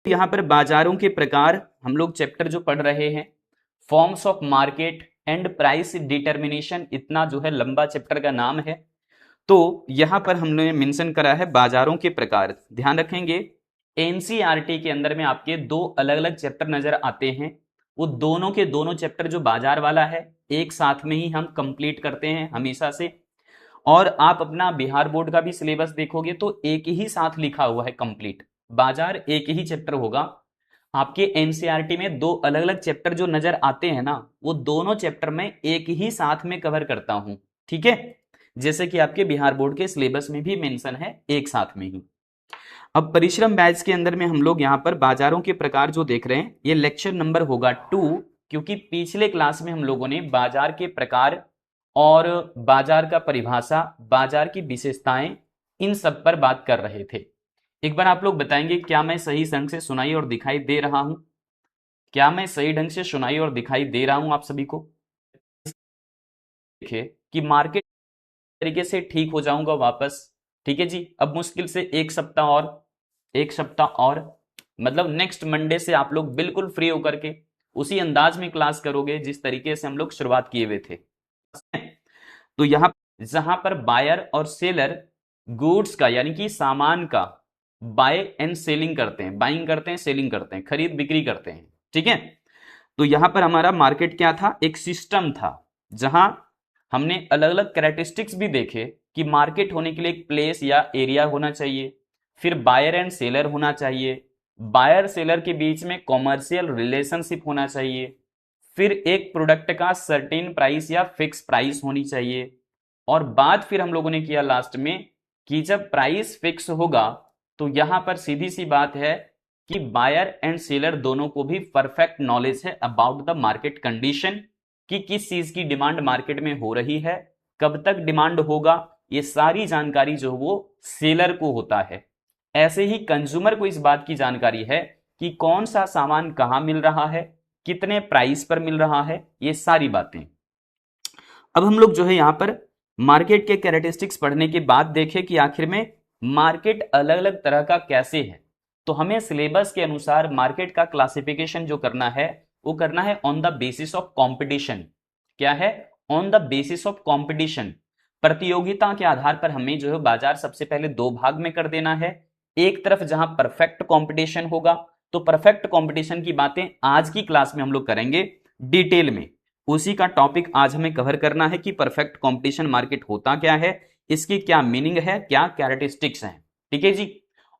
यहाँ पर बाजारों के प्रकार हम लोग चैप्टर जो पढ़ रहे हैं, forms of market and price determination, इतना जो है लंबा चैप्टर का नाम है। तो यहां पर हमने मेंशन करा है बाजारों के प्रकार। ध्यान रखेंगे, एनसीईआरटी के अंदर में आपके दो अलग अलग चैप्टर नजर आते हैं। वो दोनों के दोनों चैप्टर जो बाजार वाला है एक साथ में ही हम कंप्लीट करते हैं हमेशा से। और आप अपना बिहार बोर्ड का भी सिलेबस देखोगे तो एक ही साथ लिखा हुआ है कंप्लीट, बाजार एक ही चैप्टर होगा। आपके एनसीईआरटी में दो अलग अलग चैप्टर जो नजर आते हैं ना, वो दोनों चैप्टर में एक ही साथ में कवर करता हूं, ठीक है, जैसे कि आपके बिहार बोर्ड के सिलेबस में भी मेंशन है एक साथ में ही। अब परिश्रम बैच के अंदर में हम लोग यहाँ पर बाजारों के प्रकार जो देख रहे हैं, ये लेक्चर नंबर होगा 2, क्योंकि पिछले क्लास में हम लोगों ने बाजार के प्रकार और बाजार का परिभाषा, बाजार की विशेषताएं, इन सब पर बात कर रहे थे। एक बार आप लोग बताएंगे क्या मैं सही ढंग से सुनाई और दिखाई दे रहा हूं? क्या मैं सही ढंग से सुनाई और दिखाई दे रहा हूं आप सभी को? देखिए कि मार्केट तरीके से ठीक हो जाऊंगा वापस, ठीक है जी। अब मुश्किल से एक सप्ताह और, एक सप्ताह और, मतलब नेक्स्ट मंडे से आप लोग बिल्कुल फ्री होकर के उसी अंदाज में क्लास करोगे जिस तरीके से हम लोग शुरुआत किए हुए थे। तो यहां जहां पर बायर और सेलर गुड्स का यानी कि सामान का बाय एंड सेलिंग करते हैं, बाइंग करते हैं, सेलिंग करते हैं, खरीद बिक्री करते हैं, ठीक है। तो यहां पर हमारा मार्केट क्या था? एक सिस्टम था जहां हमने अलग अलग कैरेक्टरिस्टिक्स भी देखे कि मार्केट होने के लिए एक प्लेस या एरिया होना चाहिए, फिर बायर एंड सेलर होना चाहिए, बायर सेलर के बीच में कॉमर्शियल रिलेशनशिप होना चाहिए, फिर एक प्रोडक्ट का सर्टेन प्राइस या फिक्स प्राइस होनी चाहिए, और बात फिर हम लोगों ने किया लास्ट में कि जब प्राइस फिक्स होगा तो यहां पर सीधी सी बात है कि बायर एंड सेलर दोनों को भी परफेक्ट नॉलेज है अबाउट द मार्केट कंडीशन, कि किस चीज की डिमांड मार्केट में हो रही है, कब तक डिमांड होगा, ये सारी जानकारी जो वो सेलर को होता है। ऐसे ही कंज्यूमर को इस बात की जानकारी है कि कौन सा सामान कहां मिल रहा है, कितने प्राइस पर मिल रहा है, ये सारी बातें। अब हम लोग जो है यहां पर मार्केट के कैरेक्टरिस्टिक्स पढ़ने के बाद देखें कि आखिर में मार्केट अलग अलग तरह का कैसे है। तो हमें सिलेबस के अनुसार मार्केट का क्लासिफिकेशन जो करना है वो करना है on the basis of competition. क्या है? On the basis of competition, प्रतियोगिता के आधार पर हमें जो है बाजार सबसे पहले दो भाग में कर देना है। एक तरफ जहां परफेक्ट कंपटीशन होगा, तो परफेक्ट कंपटीशन की बातें आज की क्लास में हम लोग करेंगे डिटेल में। उसी का टॉपिक आज हमें कवर करना है कि परफेक्ट कंपटीशन मार्केट होता क्या है, इसकी क्या मीनिंग है, क्या कैरेक्टरिस्टिक्स हैं, ठीक है जी।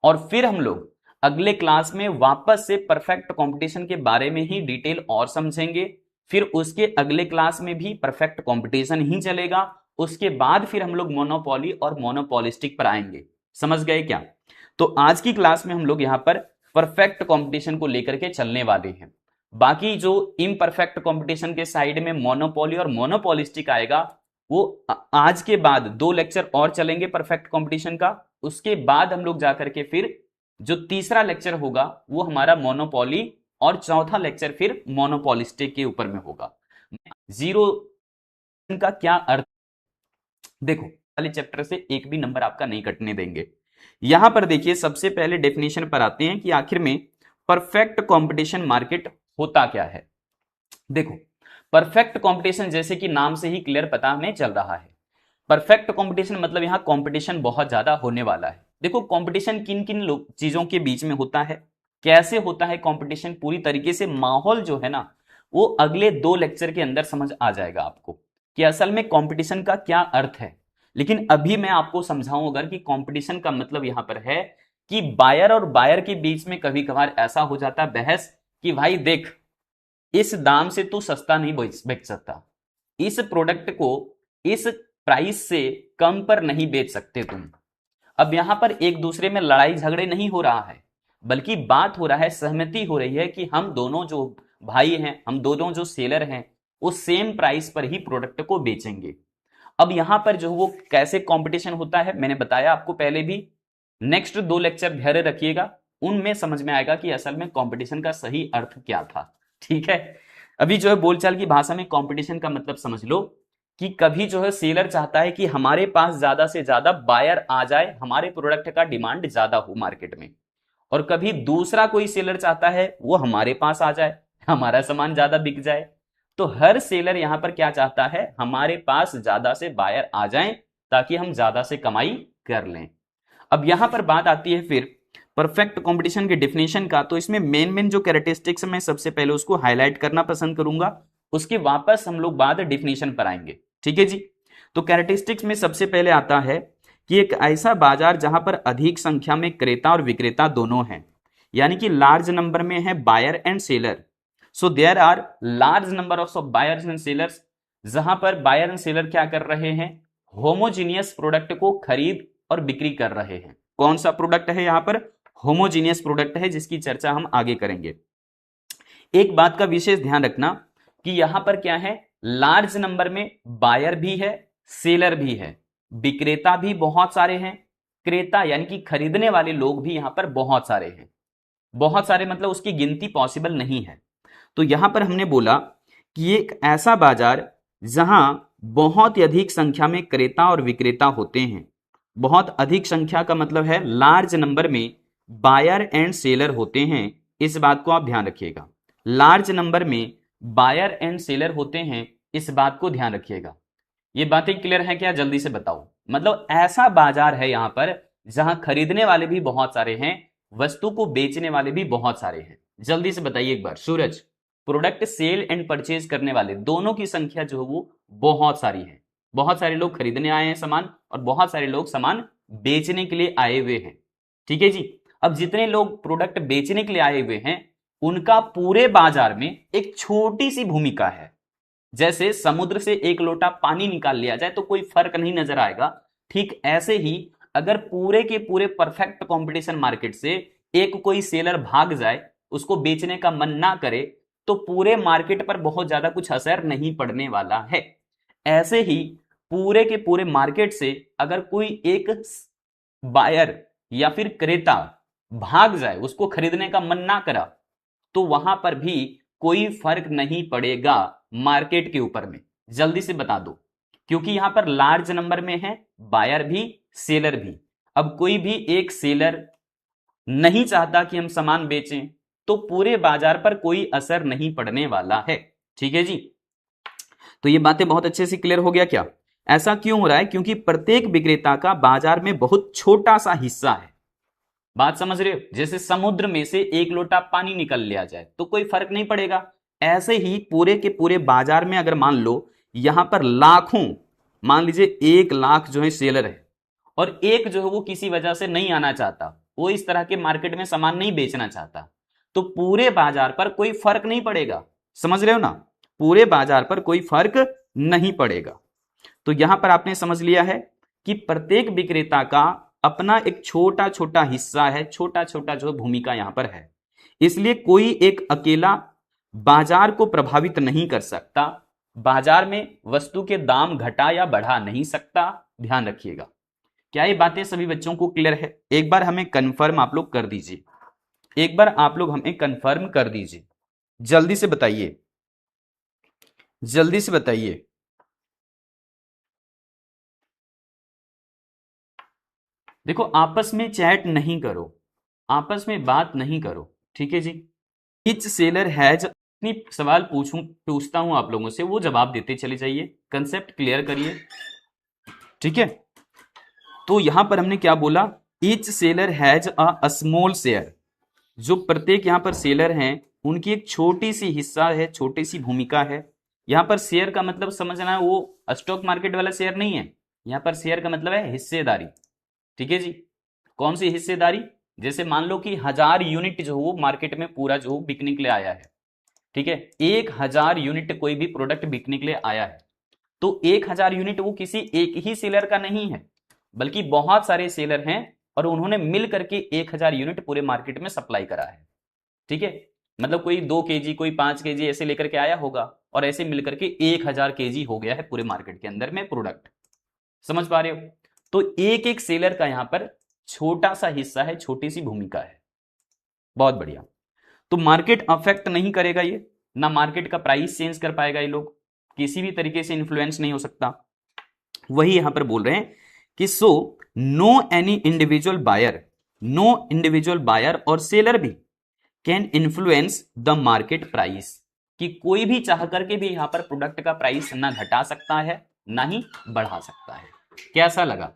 और फिर हम लोग अगले क्लास में वापस से परफेक्ट कंपटीशन के बारे में ही डिटेल और समझेंगे। फिर उसके अगले क्लास में भी परफेक्ट कंपटीशन ही चलेगा। उसके बाद फिर हम लोग मोनोपोली और मोनोपोलिस्टिक पर आएंगे। समझ गए क्या? तो आज की क्लास में हम लोग यहां पर परफेक्ट कंपटीशन को लेकर के चलने वाले हैं। बाकी जो इम्परफेक्ट कंपटीशन के साइड में मोनोपोली और मोनोपोलिस्टिक आएगा, वो आज के बाद दो लेक्चर और चलेंगे परफेक्ट कंपटीशन का। उसके बाद हम लोग जाकर के फिर जो तीसरा लेक्चर होगा वो हमारा मोनोपोली, और चौथा लेक्चर फिर मोनोपोलिस्टिक के ऊपर में होगा। जीरो का क्या अर्थ, देखो पहले चैप्टर से एक भी नंबर आपका नहीं कटने देंगे। यहां पर देखिए सबसे पहले डेफिनेशन पर आते हैं कि आखिर में परफेक्ट कंपटीशन मार्केट होता क्या है। देखो परफेक्ट कंपटीशन जैसे कि नाम से ही क्लियर पता हमें चल रहा है, परफेक्ट कंपटीशन मतलब यहां कंपटीशन बहुत ज्यादा होने वाला है। देखो कंपटीशन किन किन चीजों के बीच में होता है, कैसे होता है कंपटीशन, पूरी तरीके से माहौल जो है ना वो अगले दो लेक्चर के अंदर समझ आ जाएगा आपको कि असल में कंपटीशन का क्या अर्थ है। लेकिन अभी मैं आपको समझाऊं अगर कि कंपटीशन का मतलब यहां पर है कि बायर और बायर के बीच में कभी कभार ऐसा हो जाता है बहस कि भाई देख इस दाम से तू सस्ता नहीं बेच सकता, इस प्रोडक्ट को इस प्राइस से कम पर नहीं बेच सकते तुम। अब यहां पर एक दूसरे में लड़ाई झगड़े नहीं हो रहा है, बल्कि बात हो रहा है, सहमति हो रही है कि हम दोनों जो भाई हैं, हम दोनों जो सेलर हैं, वो सेम प्राइस पर ही प्रोडक्ट को बेचेंगे। अब यहां पर जो वो कैसे कंपटीशन होता है मैंने बताया आपको पहले भी। नेक्स्ट दो लेक्चर धैर्य रखिएगा, उनमें समझ में आएगा कि असल में कंपटीशन का सही अर्थ क्या था, ठीक है। अभी जो है बोलचाल की भाषा में कंपटीशन का मतलब समझ लो कि कभी जो है सेलर चाहता है कि हमारे पास ज्यादा से ज्यादा बायर आ जाए, हमारे प्रोडक्ट का डिमांड ज्यादा हो मार्केट में, और कभी दूसरा कोई सेलर चाहता है वो हमारे पास आ जाए, हमारा सामान ज्यादा बिक जाए। तो हर सेलर यहां पर क्या चाहता है, हमारे पास ज्यादा से बायर आ जाएं ताकि हम ज्यादा से कमाई कर लें। अब यहां पर बात आती है फिर परफेक्ट कंपटीशन के डिफिनेशन का। तो इसमें मेन मेन जो कैरेक्टरिस्टिक्स मैं सबसे पहले उसको हाईलाइट करना पसंद करूंगा, उसके वापस हम लोग बाद डिफिनेशन पर आएंगे। ठीक है जी। तो कैरेक्टरिस्टिक्स में सबसे पहले आता है कि एक ऐसा बाजार जहां पर अधिक संख्या में क्रेता और विक्रेता दोनों हैं, यानी कि लार्ज नंबर में है buyer and seller. So there are large number of buyers and sellers, जहां पर बायर एंड सेलर क्या कर रहे हैं, होमोजीनियस प्रोडक्ट को खरीद और बिक्री कर रहे हैं। कौन सा प्रोडक्ट है यहां पर, होमोजीनियस प्रोडक्ट है, जिसकी चर्चा हम आगे करेंगे। एक बात का विशेष ध्यान रखना कि यहां पर क्या है, लार्ज नंबर में बायर भी है, सेलर भी है, विक्रेता भी बहुत सारे हैं, क्रेता यानी कि खरीदने वाले लोग भी यहां पर बहुत सारे हैं। बहुत सारे मतलब उसकी गिनती पॉसिबल नहीं है। तो यहां पर हमने बोला कि एक ऐसा बाजार जहां बहुत ही अधिक संख्या में क्रेता और विक्रेता होते हैं। बहुत अधिक संख्या का मतलब है लार्ज नंबर में बायर एंड सेलर होते हैं, इस बात को आप ध्यान रखिएगा। लार्ज नंबर में बायर एंड सेलर होते हैं, इस बात को ध्यान रखिएगा। ये बातें क्लियर है क्या, जल्दी से बताओ। मतलब ऐसा बाजार है यहां पर जहां खरीदने वाले भी बहुत सारे हैं, वस्तु को बेचने वाले भी बहुत सारे हैं। जल्दी से बताइए एक बार सूरज। प्रोडक्ट सेल एंड परचेज करने वाले दोनों की संख्या जो है वो बहुत सारी है। बहुत सारे लोग खरीदने आए हैं सामान और बहुत सारे लोग सामान बेचने के लिए आए हुए हैं। ठीक है जी। अब जितने लोग प्रोडक्ट बेचने के लिए आए हुए हैं उनका पूरे बाजार में एक छोटी सी भूमिका है। जैसे समुद्र से एक लोटा पानी निकाल लिया जाए तो कोई फर्क नहीं नजर आएगा, ठीक ऐसे ही अगर पूरे के पूरे परफेक्ट कंपटीशन मार्केट से एक कोई सेलर भाग जाए, उसको बेचने का मन ना करे, तो पूरे मार्केट पर बहुत ज्यादा कुछ असर नहीं पड़ने वाला है। ऐसे ही पूरे के पूरे मार्केट से अगर कोई एक बायर या फिर क्रेता भाग जाए, उसको खरीदने का मन ना करा, तो वहां पर भी कोई फर्क नहीं पड़ेगा मार्केट के ऊपर में। जल्दी से बता दो, क्योंकि यहां पर लार्ज नंबर में है बायर भी सेलर भी। अब कोई भी एक सेलर नहीं चाहता कि हम सामान बेचें, तो पूरे बाजार पर कोई असर नहीं पड़ने वाला है। ठीक है जी। तो ये बातें बहुत अच्छे से क्लियर हो गया क्या। ऐसा क्यों हो रहा है, क्योंकि प्रत्येक विक्रेता का बाजार में बहुत छोटा सा हिस्सा है। बात समझ रहे हो, जैसे समुद्र में से एक लोटा पानी निकल लिया जाए तो कोई फर्क नहीं पड़ेगा। ऐसे ही पूरे के पूरे बाजार में अगर मान लो यहां पर लाखों, मान लीजिए 1 लाख जो है सेलर है और एक जो है वो किसी वजह से नहीं आना चाहता, वो इस तरह के मार्केट में सामान नहीं बेचना चाहता, तो पूरे बाजार पर कोई फर्क नहीं पड़ेगा। समझ रहे हो ना, पूरे बाजार पर कोई फर्क नहीं पड़ेगा। तो यहां पर आपने समझ लिया है कि प्रत्येक विक्रेता का अपना एक छोटा छोटा हिस्सा है, छोटा छोटा जो भूमिका यहां पर है। इसलिए कोई एक अकेला बाजार को प्रभावित नहीं कर सकता, बाजार में वस्तु के दाम घटा या बढ़ा नहीं सकता। ध्यान रखिएगा। क्या ये बातें सभी बच्चों को क्लियर है? एक बार हमें कंफर्म आप लोग कर दीजिए, एक बार आप लोग हमें कंफर्म कर दीजिए। जल्दी से बताइए, जल्दी से बताइए। देखो आपस में चैट नहीं करो, आपस में बात नहीं करो। ठीक है जी। ईच सेलर हैज, अपनी सवाल पूछता हूं आप लोगों से, वो जवाब देते चले जाइए, कंसेप्ट क्लियर करिए। ठीक है। तो यहां पर हमने क्या बोला, each seller has a small share. जो प्रत्येक यहां पर सेलर हैं उनकी एक छोटी सी हिस्सा है, छोटी सी भूमिका है। यहां पर शेयर का मतलब समझना है, वो स्टॉक मार्केट वाला शेयर नहीं है। यहां पर शेयर का मतलब है हिस्सेदारी। ठीक है जी। कौन सी हिस्सेदारी, जैसे मान लो कि 1000 यूनिट जो वो मार्केट में पूरा जो बिकने के लिए आया है। ठीक है, 1000 यूनिट कोई भी प्रोडक्ट बिकने के लिए आया है, तो 1000 यूनिट वो किसी एक ही सेलर का नहीं है, बल्कि बहुत सारे सेलर हैं और उन्होंने मिल करके 1000 यूनिट पूरे मार्केट में सप्लाई करा है। ठीक है, मतलब कोई 2 केजी, कोई 5 केजी ऐसे लेकर के आया होगा और ऐसे मिलकर के 1000 केजी हो गया है पूरे मार्केट के अंदर में प्रोडक्ट। समझ पा रहे हो? तो एक एक सेलर का यहां पर छोटा सा हिस्सा है, छोटी सी भूमिका है। बहुत बढ़िया। तो मार्केट अफेक्ट नहीं करेगा ये, ना मार्केट का प्राइस चेंज कर पाएगा ये लोग, किसी भी तरीके से इन्फ्लुएंस नहीं हो सकता। वही यहां पर बोल रहे हैं कि so no any individual buyer, no individual buyer और सेलर भी can influence the market price, कि कोई भी चाह करके भी यहां पर प्रोडक्ट का प्राइस ना घटा सकता है ना ही बढ़ा सकता है। कैसा लगा?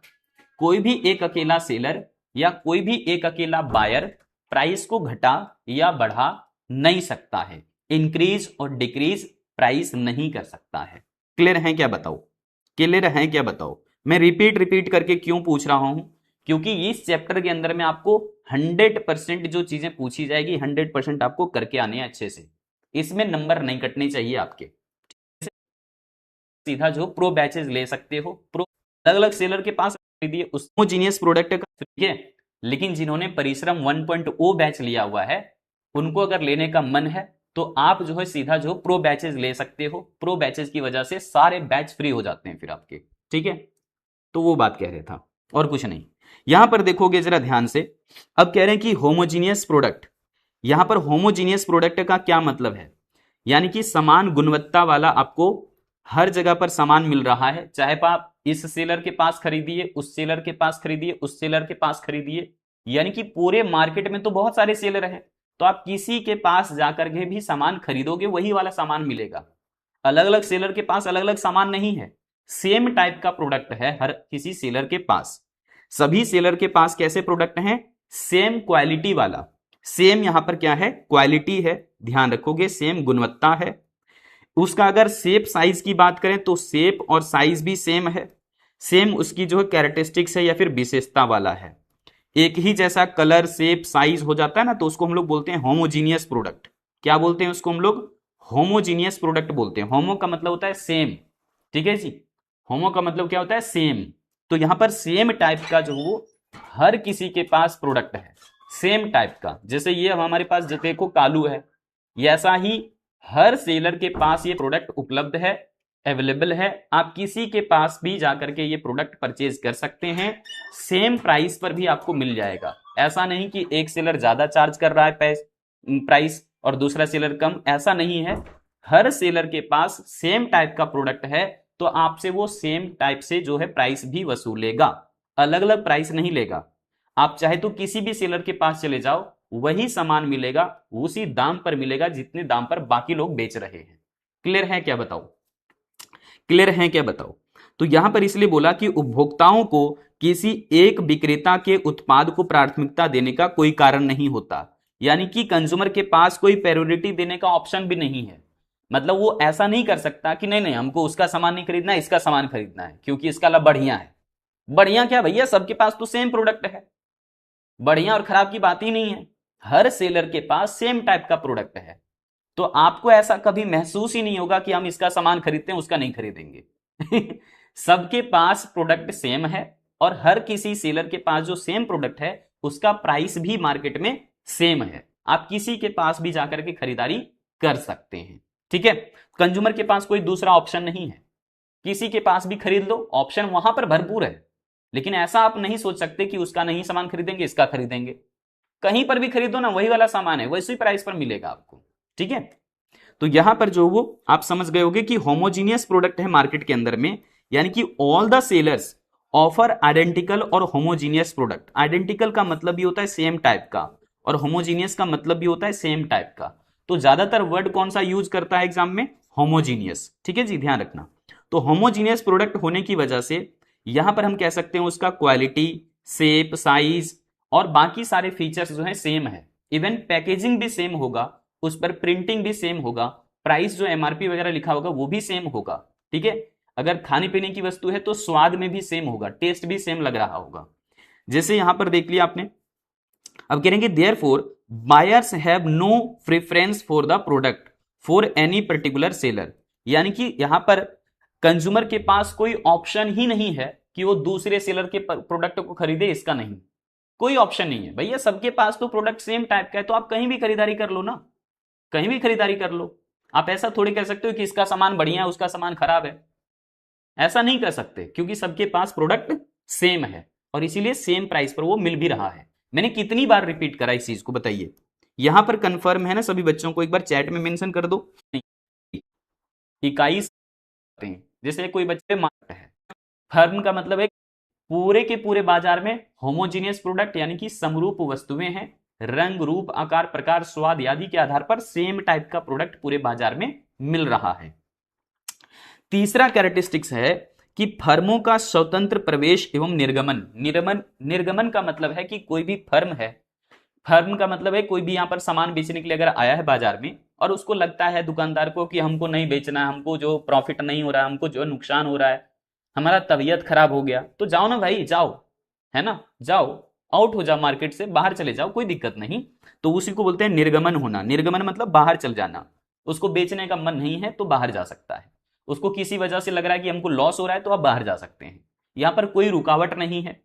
कोई भी एक अकेला सेलर या कोई भी एक अकेला बायर प्राइस को घटा या बढ़ा नहीं सकता है, इंक्रीज और डिक्रीज प्राइस नहीं कर सकता है। क्लियर है क्या बताओ? क्लियर है क्या बताओ? मैं रिपीट करके क्यों पूछ रहा हूं? क्योंकि इस चैप्टर के अंदर में आपको 100% जो चीजें पूछी जाएगी 100% आपको करके आने हैं अच्छे से, इसमें नंबर नहीं कटने चाहिए आपके। सीधा जो प्रो बैचेस ले सकते हो, प्रो अलग अलग सेलर के पास खरीदिए उस होमोजीनियस प्रोडक्ट का, ठीक है। लेकिन जिन्होंने परिश्रम 1.0 बैच लिया हुआ है उनको अगर लेने का मन है तो आप जो है सीधा जो प्रो बैचेस ले सकते हो, प्रो बैचेस की वजह से सारे बैच फ्री हो जाते हैं फिर आपके, ठीक है। तो वो बात कह रहे था और कुछ नहीं। यहां पर देखोगे जरा ध्यान से, अब कह रहे हैं कि होमोजीनियस प्रोडक्ट, यहां पर होमोजीनियस प्रोडक्ट का क्या मतलब है? यानी कि समान गुणवत्ता वाला आपको हर जगह पर सामान मिल रहा है, चाहे आप इस सेलर के पास खरीदिए, उस सेलर के पास खरीदिए, उस सेलर के पास खरीदिए, यानी कि पूरे मार्केट में तो बहुत सारे सेलर हैं, तो आप किसी के पास जाकर के भी सामान खरीदोगे वही वाला सामान मिलेगा। अलग अलग सेलर के पास अलग अलग सामान नहीं है, सेम टाइप का प्रोडक्ट है हर किसी सेलर के पास। सभी सेलर के पास कैसे प्रोडक्ट हैं? सेम क्वालिटी वाला, सेम यहां पर क्या है? क्वालिटी है, ध्यान रखोगे, सेम गुणवत्ता है। उसका अगर शेप साइज की बात करें तो शेप और साइज भी सेम है, सेम उसकी जो है कैरेक्टरिस्टिक्स है या फिर विशेषता वाला है, एक ही जैसा कलर शेप साइज हो जाता है ना, तो उसको हम लोग बोलते हैं होमोजीनियस प्रोडक्ट। क्या बोलते हैं उसको हम लोग? होमोजीनियस प्रोडक्ट बोलते हैं। होमो का मतलब होता है सेम, ठीक है जी, होमो का मतलब क्या होता है? सेम। तो यहां पर सेम टाइप का जो वो हर किसी के पास प्रोडक्ट है, सेम टाइप का। जैसे ये हमारे पास जो देखो कालू है, ये ऐसा ही हर सेलर के पास ये प्रोडक्ट उपलब्ध है, अवेलेबल है, आप किसी के पास भी जाकर के ये प्रोडक्ट परचेज कर सकते हैं, सेम प्राइस पर भी आपको मिल जाएगा। ऐसा नहीं कि एक सेलर ज्यादा चार्ज कर रहा है प्राइस और दूसरा सेलर कम, ऐसा नहीं है। हर सेलर के पास सेम टाइप का प्रोडक्ट है तो आपसे वो सेम टाइप से जो है प्राइस भी वसूलेगा, अलग अलग प्राइस नहीं लेगा। आप चाहे तो किसी भी सेलर के पास चले जाओ, वही सामान मिलेगा, उसी दाम पर मिलेगा जितने दाम पर बाकी लोग बेच रहे हैं। क्लियर है क्या बताओ? क्लियर है क्या बताओ? तो यहां पर इसलिए बोला कि उपभोक्ताओं को किसी एक विक्रेता के उत्पाद को प्राथमिकता देने का कोई कारण नहीं होता, यानी कि कंज्यूमर के पास कोई प्रायोरिटी देने का ऑप्शन भी नहीं है। मतलब वो ऐसा नहीं कर सकता कि नहीं नहीं हमको उसका सामान नहीं खरीदना है, इसका सामान खरीदना है क्योंकि इसका लाभ बढ़िया है। बढ़िया क्या भैया, सबके पास तो सेम प्रोडक्ट है, बढ़िया और खराब की बात ही नहीं है, हर सेलर के पास सेम टाइप का प्रोडक्ट है। तो आपको ऐसा कभी महसूस ही नहीं होगा कि हम इसका सामान खरीदते हैं उसका नहीं खरीदेंगे। सबके पास प्रोडक्ट सेम है और हर किसी सेलर के पास जो सेम प्रोडक्ट है उसका प्राइस भी मार्केट में सेम है, आप किसी के पास भी जाकर के खरीदारी कर सकते हैं, ठीक है। कंज्यूमर के पास कोई दूसरा ऑप्शन नहीं है, किसी के पास भी खरीद लो, ऑप्शन वहां पर भरपूर है। लेकिन ऐसा आप नहीं सोच सकते कि उसका नहीं सामान खरीदेंगे इसका खरीदेंगे, कहीं पर भी खरीदो ना वही वाला सामान है, वैसी प्राइस पर मिलेगा आपको, ठीक है। तो यहां पर जो वो आप समझ गए होंगे कि होमोजीनियस प्रोडक्ट है मार्केट के अंदर में, यानी कि all the sellers offer identical और होमोजीनियस प्रोडक्ट। आइडेंटिकल का मतलब भी होता है सेम टाइप का और होमोजीनियस का मतलब भी होता है सेम टाइप का। तो ज्यादातर वर्ड कौन सा यूज करता है एग्जाम में? होमोजीनियस, ठीक है जी, ध्यान रखना। तो होमोजीनियस प्रोडक्ट होने की वजह से यहां पर हम कह सकते हैं उसका क्वालिटी, शेप, साइज और बाकी सारे फीचर्स जो है सेम है, इवन पैकेजिंग भी सेम होगा, उस पर प्रिंटिंग भी सेम होगा, प्राइस जो एमआरपी वगैरह लिखा होगा वो भी सेम होगा, ठीक है। अगर खाने पीने की वस्तु है तो स्वाद में भी सेम होगा, टेस्ट भी सेम लग रहा होगा। जैसे यहां पर देख लिया आपने, अब कहेंगे therefore buyers have no preference for the product for any particular seller, यानी कि यहां पर कंज्यूमर के पास कोई ऑप्शन ही नहीं है कि वो दूसरे सेलर के प्रोडक्ट को खरीदे, इसका नहीं, कोई ऑप्शन नहीं है भैया, सबके पास तो प्रोडक्ट सेम टाइप का है, तो आप कहीं भी खरीदारी कर लो ना, कहीं भी खरीदारी कर लो। आप ऐसा थोड़ी कह सकते हो कि इसका सामान बढ़िया है उसका सामान खराब है, ऐसा नहीं कर सकते क्योंकि सबके पास प्रोडक्ट सेम है और इसीलिए सेम प्राइस पर वो मिल भी रहा है। मैंने कितनी बार रिपीट करा इस चीज को बताइए? यहां पर कंफर्म है ना सभी बच्चों को? एक बार चैट में मेंशन कर दो। इकाई, जैसे कोई बच्चे मार्ट है, फर्म का मतलब है पूरे के पूरे बाजार में होमोजीनियस प्रोडक्ट यानी कि समरूप वस्तुएं हैं, रंग रूप आकार प्रकार स्वाद आदि के आधार पर सेम टाइप का प्रोडक्ट पूरे बाजार में मिल रहा है। तीसरा कैरेक्टरिस्टिक्स है कि फर्मों का स्वतंत्र प्रवेश एवं निर्गमन का मतलब है कि कोई भी फर्म है, फर्म का मतलब है कोई भी यहां पर सामान बेचने के लिए अगर आया है बाजार में और उसको लगता है दुकानदार को कि हमको नहीं बेचना है, हमको जो प्रॉफिट नहीं हो रहा है, हमको जो नुकसान हो रहा है, हमारा तबीयत खराब हो गया, तो जाओ ना भाई, जाओ, है ना, जाओ, आउट हो जाओ, मार्केट से बाहर चले जाओ, कोई दिक्कत नहीं। तो उसी को बोलते हैं निर्गमन होना। निर्गमन मतलब बाहर चल जाना। उसको बेचने का मन नहीं है तो बाहर जा सकता है, उसको किसी वजह से लग रहा है कि हमको लॉस हो रहा है तो आप बाहर जा सकते हैं। यहां पर कोई रुकावट नहीं है,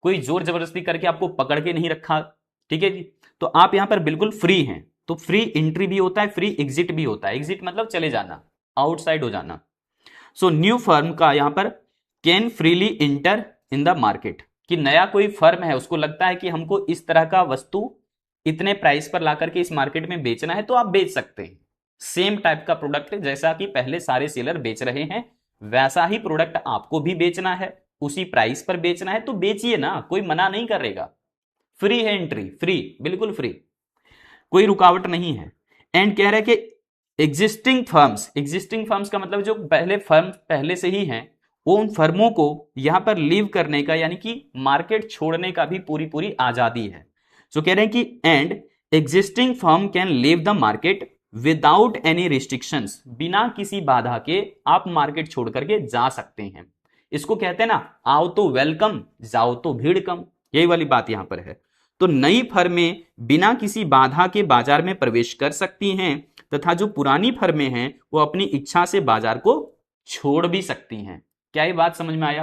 कोई जोर जबरदस्ती करके आपको पकड़ के नहीं रखा, ठीक है जी। तो आप यहां पर बिल्कुल फ्री हैं। तो फ्री एंट्री भी होता है, फ्री एग्जिट भी होता है। एग्जिट मतलब चले जाना, आउटसाइड हो जाना। सो न्यू फर्म का यहां पर can freely inter in the market, कि नया कोई फर्म है उसको लगता है कि हमको इस तरह का वस्तु इतने प्राइस पर ला करके इस मार्केट में बेचना है, तो आप बेच सकते हैं। सेम टाइप का प्रोडक्ट जैसा कि पहले सारे सेलर बेच रहे हैं वैसा ही प्रोडक्ट आपको भी बेचना है, उसी प्राइस पर बेचना है तो बेचिए ना, कोई मना नहीं करेगा। फ्री है एंट्री, फ्री, बिल्कुल फ्री, कोई रुकावट नहीं है। एंड कह रहे हैं कि एग्जिस्टिंग फर्म्स का मतलब जो पहले फर्म पहले से ही हैं, वो उन फर्मों को यहां पर लीव करने का यानी कि मार्केट छोड़ने का भी पूरी पूरी आजादी है। सो कह रहे हैं कि and existing firm can leave the market without any restrictions, बिना किसी बाधा के आप मार्केट छोड़ करके जा सकते हैं। इसको कहते हैं ना, आओ तो वेलकम, जाओ तो भीड़ कम, यही वाली बात यहां पर है। तो नई फर्में बिना किसी बाधा के बाजार में प्रवेश कर सकती हैं तथा जो पुरानी फर्में हैं वो अपनी इच्छा से बाजार को छोड़ भी सकती हैं। क्या ये बात समझ में आया?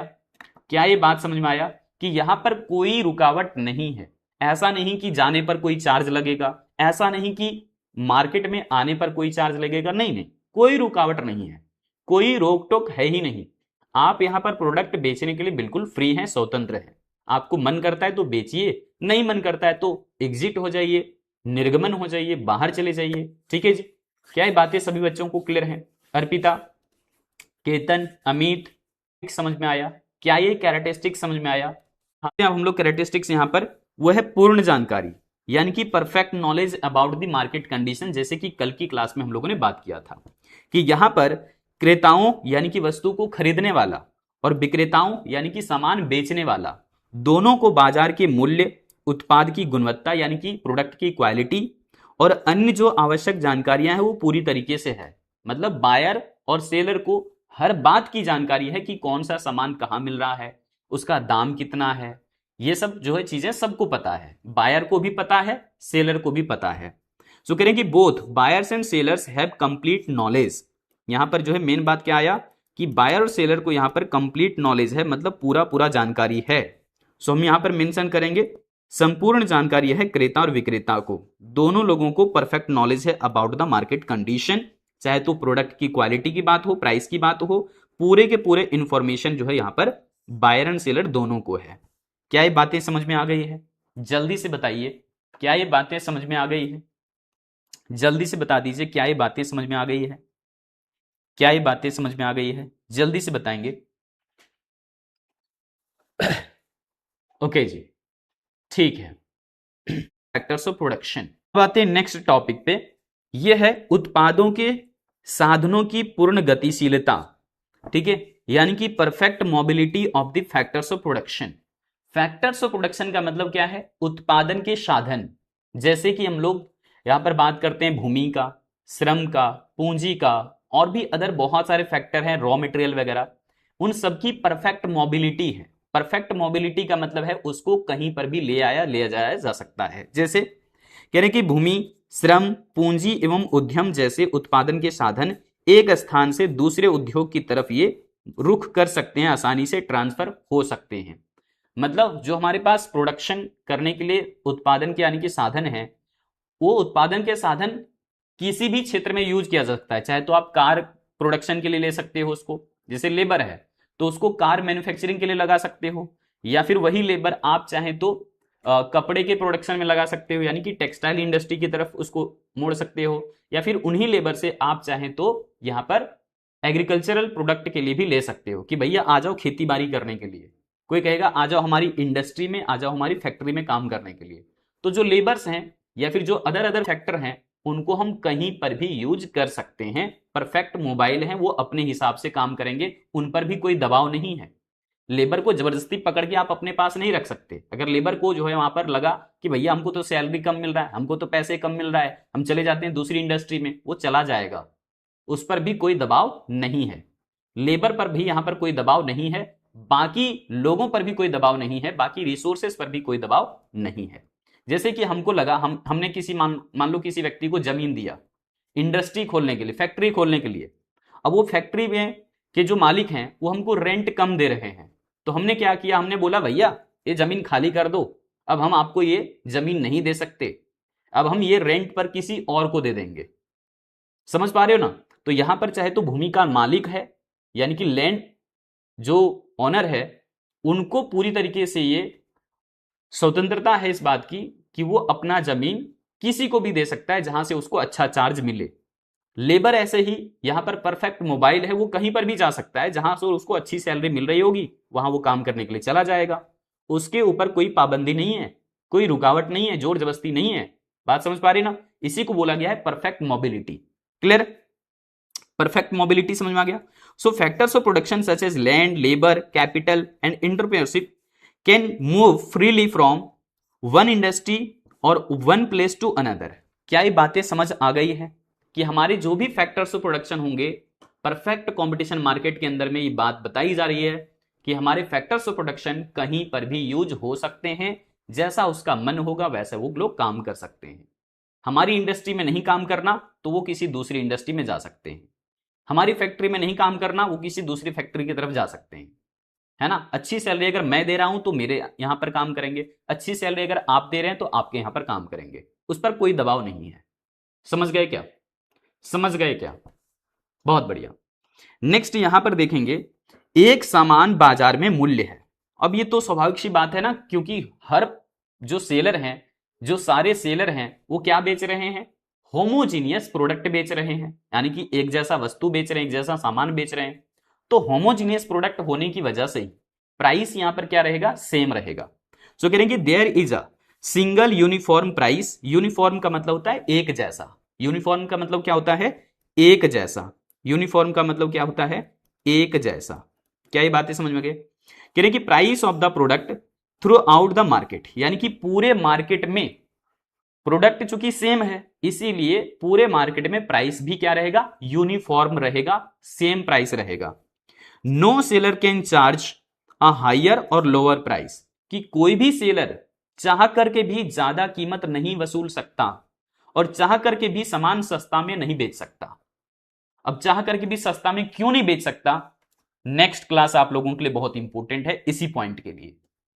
क्या ये बात समझ में आया कि यहां पर कोई रुकावट नहीं है? ऐसा नहीं कि जाने पर कोई चार्ज लगेगा, ऐसा नहीं कि मार्केट में आने पर कोई चार्ज लगेगा, नहीं नहीं, कोई रुकावट नहीं है, कोई रोक टोक है ही नहीं। आप यहां पर प्रोडक्ट बेचने के लिए बिल्कुल फ्री हैं, स्वतंत्र हैं। आपको मन करता है तो बेचिए, नहीं मन करता है तो एग्जिट हो जाइए, निर्गमन हो जाइए, बाहर चले जाइए। ठीक है जी, क्या ये बातें सभी बच्चों को क्लियर हैं? अर्पिता, केतन, अमित, समझ में आया? क्या ये कैरेक्टरिस्टिक समझ में आया? हाँ, अब हम लोग कैरेक्टरिस्टिक्स यहां पर वो है पूर्ण जानकारी, यानी कि perfect knowledge about the market condition, जैसे कि कल की क्लास में हम लोगों ने बात किया था कि यहां पर क्रेताओं यानी कि वस्तु को खरीदने वाला और विक्रेताओं यानी कि सामान बेचने वाला, दोनों को बाजार के मूल्य, उत्पाद की गुणवत्ता यानी कि प्रोडक्ट की क्वालिटी और अन्य जो आवश्यक जानकारियां हैं वो पूरी तरीके से है। मतलब बायर और सेलर को हर बात की जानकारी है कि कौन सा सामान कहां मिल रहा है, उसका दाम कितना है, ये सब जो है चीजें सबको पता है, बायर को भी पता है, सेलर को भी पता है। सो कह रहे हैं कि both buyers and sellers have complete knowledge. यहां पर जो है मेन बात क्या आया कि बायर और सेलर को यहां पर कंप्लीट नॉलेज है, मतलब पूरा पूरा जानकारी है। सो हम यहां पर मेंशन करेंगे संपूर्ण जानकारी है क्रेता और विक्रेता को, दोनों लोगों को परफेक्ट नॉलेज है अबाउट द मार्केट कंडीशन, चाहे तो प्रोडक्ट की क्वालिटी की बात हो, प्राइस की बात हो, पूरे के पूरे इंफॉर्मेशन जो है यहां पर बायर एंड सेलर दोनों को है। क्या ये बातें समझ में आ गई है? जल्दी से बताइए, क्या ये बातें समझ में आ गई है? जल्दी से बता दीजिए, क्या ये बातें समझ में आ गई है? क्या ये बातें समझ में आ गई है? जल्दी से बताएंगे। ओके जी, ठीक है। Factors of production. अब आते हैं नेक्स्ट टॉपिक पे, यह है उत्पादों के साधनों की पूर्ण गतिशीलता। ठीक है, यानी कि perfect mobility of the factors of production. Factors of production का मतलब क्या है? उत्पादन के साधन। जैसे कि हम लोग यहां पर बात करते हैं भूमि का, श्रम का, पूंजी का, और भी अदर बहुत सारे फैक्टर हैं, रॉ मटेरियल वगैरह, उन सबकी परफेक्ट मोबिलिटी है। परफेक्ट मोबिलिटी का मतलब है उसको कहीं पर भी ले जाया जा सकता है। जैसे कह रहे कि भूमि, श्रम, पूंजी एवं उद्यम जैसे उत्पादन के साधन एक स्थान से दूसरे उद्योग की तरफ ये रुख कर सकते हैं, आसानी से ट्रांसफर हो सकते हैं। मतलब जो हमारे पास प्रोडक्शन करने के लिए उत्पादन के यानी कि साधन है, वो उत्पादन के साधन किसी भी क्षेत्र में यूज किया जा सकता है। चाहे तो आप कार प्रोडक्शन के लिए ले सकते हो उसको, जैसे लेबर है तो उसको कार मैन्युफैक्चरिंग के लिए लगा सकते हो, या फिर वही लेबर आप चाहें तो कपड़े के प्रोडक्शन में लगा सकते हो, यानी कि टेक्सटाइल इंडस्ट्री की तरफ उसको मोड़ सकते हो, या फिर उन्हीं लेबर से आप चाहें तो यहां पर एग्रीकल्चरल प्रोडक्ट के लिए भी ले सकते हो कि भैया आ जाओ खेती बाड़ी करने के लिए। कोई कहेगा आ जाओ हमारी इंडस्ट्री में, आ जाओ हमारी फैक्ट्री में काम करने के लिए। तो जो लेबर्स हैं या फिर जो अदर फैक्टर हैं उनको हम कहीं पर भी यूज कर सकते हैं। परफेक्ट मोबाइल हैं, वो अपने हिसाब से काम करेंगे, उन पर भी कोई दबाव नहीं है। लेबर को जबरदस्ती पकड़ के आप अपने पास नहीं रख सकते। अगर लेबर को जो है वहां पर लगा कि भैया हमको तो सैलरी कम मिल रहा है, हमको तो पैसे कम मिल रहा है, हम चले जाते हैं दूसरी इंडस्ट्री में, वो चला जाएगा, उस पर भी कोई दबाव नहीं है। लेबर पर भी यहां पर कोई दबाव नहीं है, बाकी लोगों पर भी कोई दबाव नहीं है, बाकी रिसोर्सेस पर भी कोई दबाव नहीं है। जैसे कि हमको लगा हमने किसी मान लो किसी व्यक्ति को जमीन दिया इंडस्ट्री खोलने के लिए, फैक्ट्री खोलने के लिए। अब वो फैक्ट्री में के जो मालिक हैं वो हमको रेंट कम दे रहे हैं, तो हमने क्या किया, हमने बोला भैया ये जमीन खाली कर दो, अब हम आपको ये जमीन नहीं दे सकते, अब हम ये रेंट पर किसी और को दे देंगे। समझ पा रहे हो ना? तो यहां पर चाहे तो भूमि का मालिक है यानी कि लैंड जो ओनर है उनको पूरी तरीके से ये स्वतंत्रता है इस बात की कि वो अपना जमीन किसी को भी दे सकता है जहां से उसको अच्छा चार्ज मिले। लेबर ऐसे ही यहां पर परफेक्ट मोबाइल है, वो कहीं पर भी जा सकता है, जहां से उसको अच्छी सैलरी मिल रही होगी वहां वो काम करने के लिए चला जाएगा। उसके ऊपर कोई पाबंदी नहीं है, कोई रुकावट नहीं है, जोर जबरदस्ती नहीं है। बात समझ पा रही ना? इसी को बोला गया है perfect mobility. Clear? Perfect mobility समझ में आ गया? So factors of production such as land, labour, capital and entrepreneurship can move freely from one industry और वन प्लेस टू अनदर। क्या ये बातें समझ आ गई है कि हमारे जो भी फैक्टर्स ऑफ प्रोडक्शन होंगे परफेक्ट कंपटीशन मार्केट के अंदर में, ये बात बताई जा रही है कि हमारे फैक्टर्स ऑफ प्रोडक्शन कहीं पर भी यूज हो सकते हैं, जैसा उसका मन होगा वैसे वो लोग काम कर सकते हैं। हमारी इंडस्ट्री में नहीं काम करना तो वो किसी दूसरी इंडस्ट्री में जा सकते हैं, हमारी फैक्ट्री में नहीं काम करना वो किसी दूसरी फैक्ट्री की तरफ जा सकते हैं, है ना? अच्छी सैलरी अगर मैं दे रहा हूं तो मेरे यहां पर काम करेंगे, अच्छी सैलरी अगर आप दे रहे हैं तो आपके यहां पर काम करेंगे, उस पर कोई दबाव नहीं है। समझ गए क्या? समझ गए क्या? बहुत बढ़िया। नेक्स्ट यहां पर देखेंगे एक समान बाजार में मूल्य है। अब ये तो स्वाभाविक सी बात है ना, क्योंकि हर जो सेलर हैं, जो सारे सेलर हैं वो क्या बेच रहे हैं? होमोजीनियस प्रोडक्ट बेच रहे हैं, यानी कि एक जैसा वस्तु बेच रहे हैं, एक जैसा सामान बेच रहे हैं। तो होमोजीनियस प्रोडक्ट होने की वजह से प्राइस यहां पर क्या रहेगा? सेम रहेगा। सो करेंगे there is a single uniform price. Uniform का मतलब होता है एक जैसा, यूनिफॉर्म का मतलब क्या होता है? एक जैसा। यूनिफॉर्म का मतलब क्या होता है? एक जैसा। क्या ये बातें समझ में गए? कह रहे कि price of the product through out the market, यानी कि पूरे मार्केट में प्रोडक्ट चूंकि सेम है इसीलिए पूरे मार्केट में प्राइस भी क्या रहेगा? यूनिफॉर्म रहेगा, सेम प्राइस रहेगा। No seller can charge a higher और लोअर प्राइस, कि कोई भी सेलर चाह करके भी ज्यादा कीमत नहीं वसूल सकता और चाह करके भी सामान सस्ता में नहीं बेच सकता। अब चाह करके भी सस्ता में क्यों नहीं बेच सकता? नेक्स्ट क्लास आप लोगों के लिए बहुत इंपॉर्टेंट है इसी पॉइंट के लिए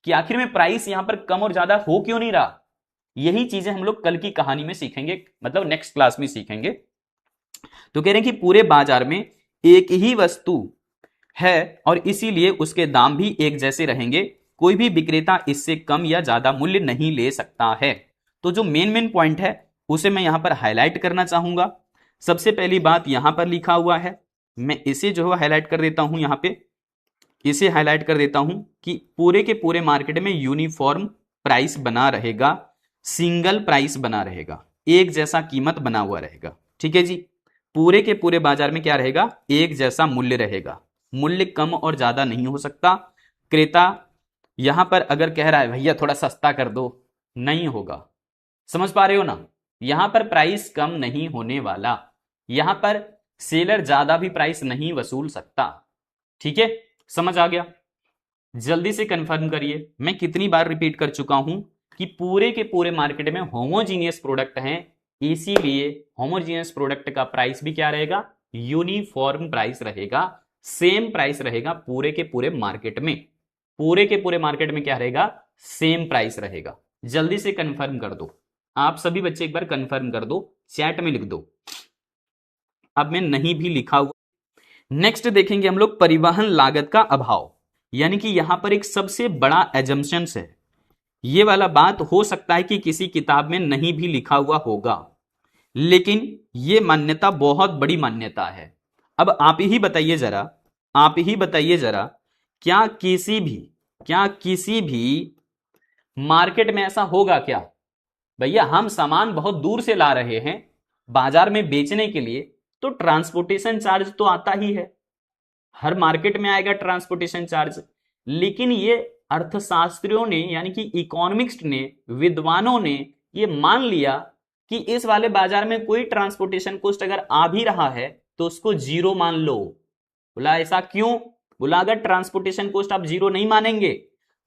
कि आखिर में प्राइस यहां पर कम और ज्यादा हो क्यों नहीं रहा। यही चीजें हम लोग कल की कहानी में सीखेंगे, मतलब नेक्स्ट क्लास में सीखेंगे। तो कह रहे हैं कि पूरे बाजार में एक ही वस्तु है और इसीलिए उसके दाम भी एक जैसे रहेंगे, कोई भी विक्रेता इससे कम या ज्यादा मूल्य नहीं ले सकता है। तो जो मेन पॉइंट है उसे मैं यहां पर हाईलाइट करना चाहूंगा। सबसे पहली बात यहां पर लिखा हुआ है, मैं इसे जो है हाईलाइट कर देता हूं, यहां पे इसे हाईलाइट कर देता हूं कि पूरे के पूरे मार्केट में यूनिफॉर्म प्राइस बना रहेगा, सिंगल प्राइस बना रहेगा, एक जैसा कीमत बना हुआ रहेगा। ठीक है जी, पूरे के पूरे बाजार में क्या रहेगा? एक जैसा मूल्य रहेगा, मूल्य कम और ज्यादा नहीं हो सकता। क्रेता यहां पर अगर कह रहा है भैया थोड़ा सस्ता कर दो, नहीं होगा। समझ पा रहे हो ना? यहां पर प्राइस कम नहीं होने वाला, यहां पर सेलर ज्यादा भी प्राइस नहीं वसूल सकता। ठीक है, समझ आ गया? जल्दी से कंफर्म करिए, मैं कितनी बार रिपीट कर चुका हूं कि पूरे के पूरे मार्केट में होमोजीनियस प्रोडक्ट हैं, इसीलिए होमोजीनियस प्रोडक्ट का प्राइस भी क्या रहेगा? यूनिफॉर्म प्राइस रहेगा, सेम प्राइस रहेगा पूरे के पूरे मार्केट में। पूरे के पूरे मार्केट में क्या रहेगा? सेम प्राइस रहेगा। जल्दी से कंफर्म कर दो, आप सभी बच्चे एक बार कंफर्म कर दो, चैट में लिख दो। अब मैं नहीं भी लिखा हुआ। नेक्स्ट देखेंगे हम लोग परिवहन लागत का अभाव, यानी कि यहां पर एक सबसे बड़ा एजम्पशंस है। ये वाला बात हो सकता है कि किसी किताब में नहीं भी लिखा हुआ होगा, लेकिन ये मान्यता बहुत बड़ी मान्यता है। अब आप ही बताइए जरा, आप ही बताइए जरा, क्या किसी भी क्या किसी भी मार्केट में ऐसा होगा क्या? भैया हम सामान बहुत दूर से ला रहे हैं बाजार में बेचने के लिए, तो ट्रांसपोर्टेशन चार्ज तो आता ही है, हर मार्केट में आएगा ट्रांसपोर्टेशन चार्ज। लेकिन ये अर्थशास्त्रियों ने यानी कि इकोनॉमिक्स ने, विद्वानों ने ये मान लिया कि इस वाले बाजार में कोई ट्रांसपोर्टेशन कॉस्ट अगर आ भी रहा है तो उसको जीरो मान लो। बोला ऐसा क्यों? बोला अगर ट्रांसपोर्टेशन कॉस्ट आप जीरो नहीं मानेंगे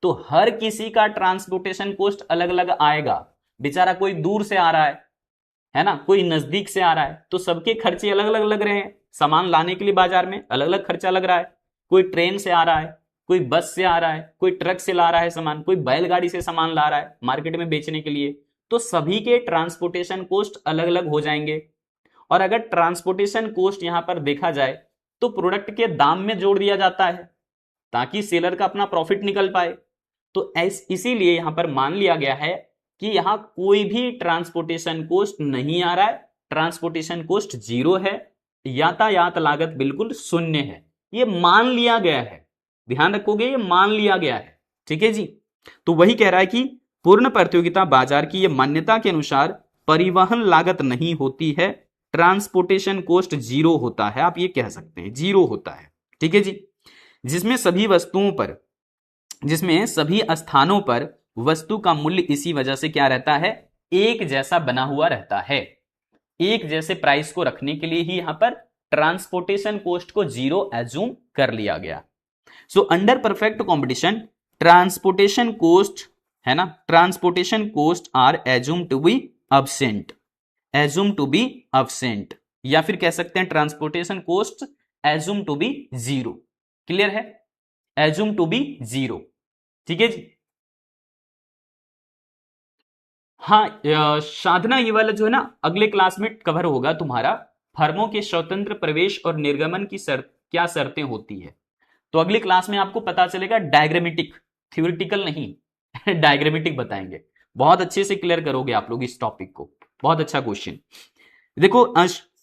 तो हर किसी का ट्रांसपोर्टेशन कॉस्ट अलग अलग आएगा। बेचारा कोई दूर से आ रहा है ना, कोई नजदीक से आ रहा है, तो सबके खर्चे अलग अलग लग रहे हैं। सामान लाने के लिए बाजार में अलग अलग खर्चा लग रहा है, कोई ट्रेन से आ रहा है, कोई बस से आ रहा है, कोई ट्रक से ला रहा है सामान, कोई बैलगाड़ी से सामान ला रहा है मार्केट में बेचने के लिए, तो सभी के ट्रांसपोर्टेशन कॉस्ट अलग अलग हो जाएंगे। और अगर ट्रांसपोर्टेशन कॉस्ट यहां पर देखा जाए तो प्रोडक्ट के दाम में जोड़ दिया जाता है ताकि सेलर का अपना प्रॉफिट निकल पाए। तो इसीलिए यहां पर मान लिया गया है कि यहां कोई भी ट्रांसपोर्टेशन कॉस्ट नहीं आ रहा है, ट्रांसपोर्टेशन कॉस्ट जीरो है, यातायात लागत बिल्कुल शून्य है। ये मान लिया गया है, ध्यान रखोगे, ये मान लिया गया है। ठीक है जी। तो वही कह रहा है कि पूर्ण प्रतियोगिता बाजार की ये मान्यता के अनुसार परिवहन लागत नहीं होती है, ट्रांसपोर्टेशन कॉस्ट जीरो होता है, आप ये कह सकते हैं जीरो होता है। ठीक है जी। जिसमें सभी स्थानों पर वस्तु का मूल्य इसी वजह से क्या रहता है, एक जैसा बना हुआ रहता है। एक जैसे प्राइस को रखने के लिए ही यहां पर ट्रांसपोर्टेशन कॉस्ट को जीरो एज्यूम कर लिया गया। So under perfect competition transportation cost है ना, transportation cost are assume to be absent, assume to be absent, या फिर कह सकते हैं transportation cost assume to be zero. Clear है? Assume to be zero. ठीक है जी। हाँ साधना, ये वाला जो है ना अगले क्लास में कवर होगा तुम्हारा, फर्मों के स्वतंत्र प्रवेश और निर्गमन की क्या शर्तें होती है। तो अगली क्लास में आपको पता चलेगा डायग्रामेटिक, थ्योरेटिकल नहीं डायग्रामेटिक बताएंगे। बहुत अच्छे से क्लियर करोगे आप लोग इस टॉपिक को, बहुत अच्छा क्वेश्चन। देखो,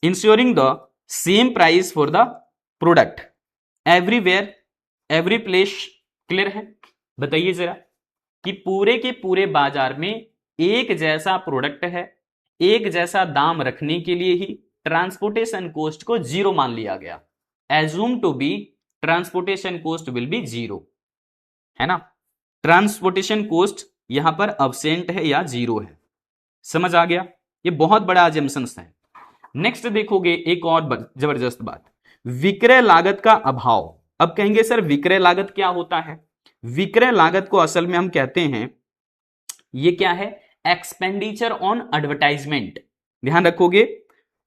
ensuring the same price for the product everywhere every place. Clear है? बताइए जरा कि पूरे के पूरे बाजार में एक जैसा प्रोडक्ट है, एक जैसा दाम रखने के लिए ही ट्रांसपोर्टेशन कॉस्ट को जीरो मान लिया गया। Assume to be transportation cost will be zero, है ना। ट्रांसपोर्टेशन कॉस्ट यहां पर अब्सेंट है या जीरो है। समझ आ गया? ये बहुत बड़ा अजम्पशन है। नेक्स्ट देखोगे एक और जबरदस्त बात, विक्रय लागत का अभाव। अब कहेंगे सर विक्रय लागत क्या होता है? विक्रय लागत को असल में हम कहते हैं, ये क्या है, एक्सपेंडिचर ऑन एडवर्टाइजमेंट। ध्यान रखोगे,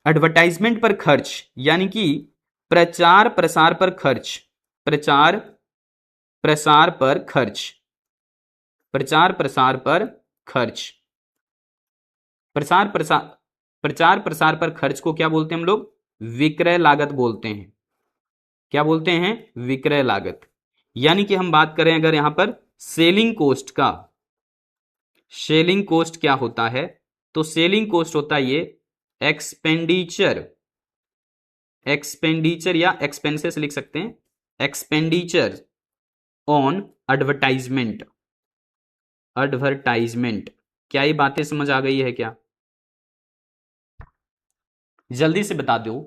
एडवर्टाइजमेंट पर खर्च, यानी कि प्रचार प्रसार पर खर्च, प्रचार प्रसार पर खर्च, प्रचार प्रसार पर खर्च, प्रचार प्रसार पर खर्च को क्या बोलते हैं हम लोग? विक्रय लागत बोलते हैं। क्या बोलते हैं? विक्रय लागत। यानी कि हम बात करें अगर यहां पर सेलिंग कोस्ट का, सेलिंग कोस्ट क्या होता है? तो सेलिंग कोस्ट होता है ये एक्सपेंडिचर, एक्सपेंडिचर या एक्सपेंसेस लिख सकते हैं, एक्सपेंडिचर ऑन एडवर्टाइजमेंट, एडवर्टाइजमेंट। क्या ये बातें समझ आ गई है क्या? जल्दी से बता दो,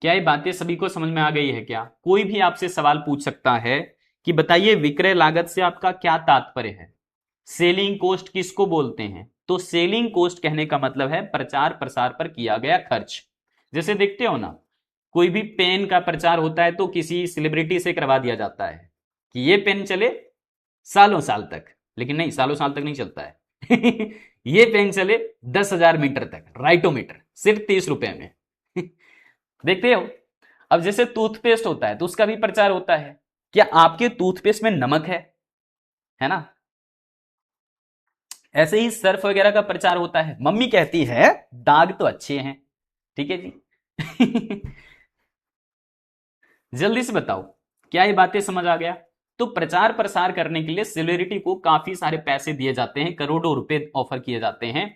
क्या ये बातें सभी को समझ में आ गई है क्या? कोई भी आपसे सवाल पूछ सकता है कि बताइए विक्रय लागत से आपका क्या तात्पर्य है, सेलिंग कोस्ट किसको बोलते हैं? तो सेलिंग कोस्ट कहने का मतलब है प्रचार प्रसार पर किया गया खर्च। जैसे देखते हो ना, कोई भी पेन का प्रचार होता है तो किसी सेलिब्रिटी से करवा दिया जाता है कि ये पेन चले सालों साल तक, लेकिन नहीं, सालों साल तक नहीं चलता है ये पेन चले 10,000 मीटर तक, राइटोमीटर, सिर्फ 30 रुपए में देखते हो। अब जैसे टूथपेस्ट होता है तो उसका भी प्रचार होता है, क्या आपके टूथपेस्ट में नमक है ना? ऐसे ही सर्फ वगैरह का प्रचार होता है, मम्मी कहती है दाग तो अच्छे हैं। ठीक है जी जल्दी से बताओ, क्या ये बातें समझ आ गया? तो प्रचार प्रसार करने के लिए सेलिब्रिटी को काफी सारे पैसे दिए जाते हैं, करोड़ों रुपए ऑफर किए जाते हैं।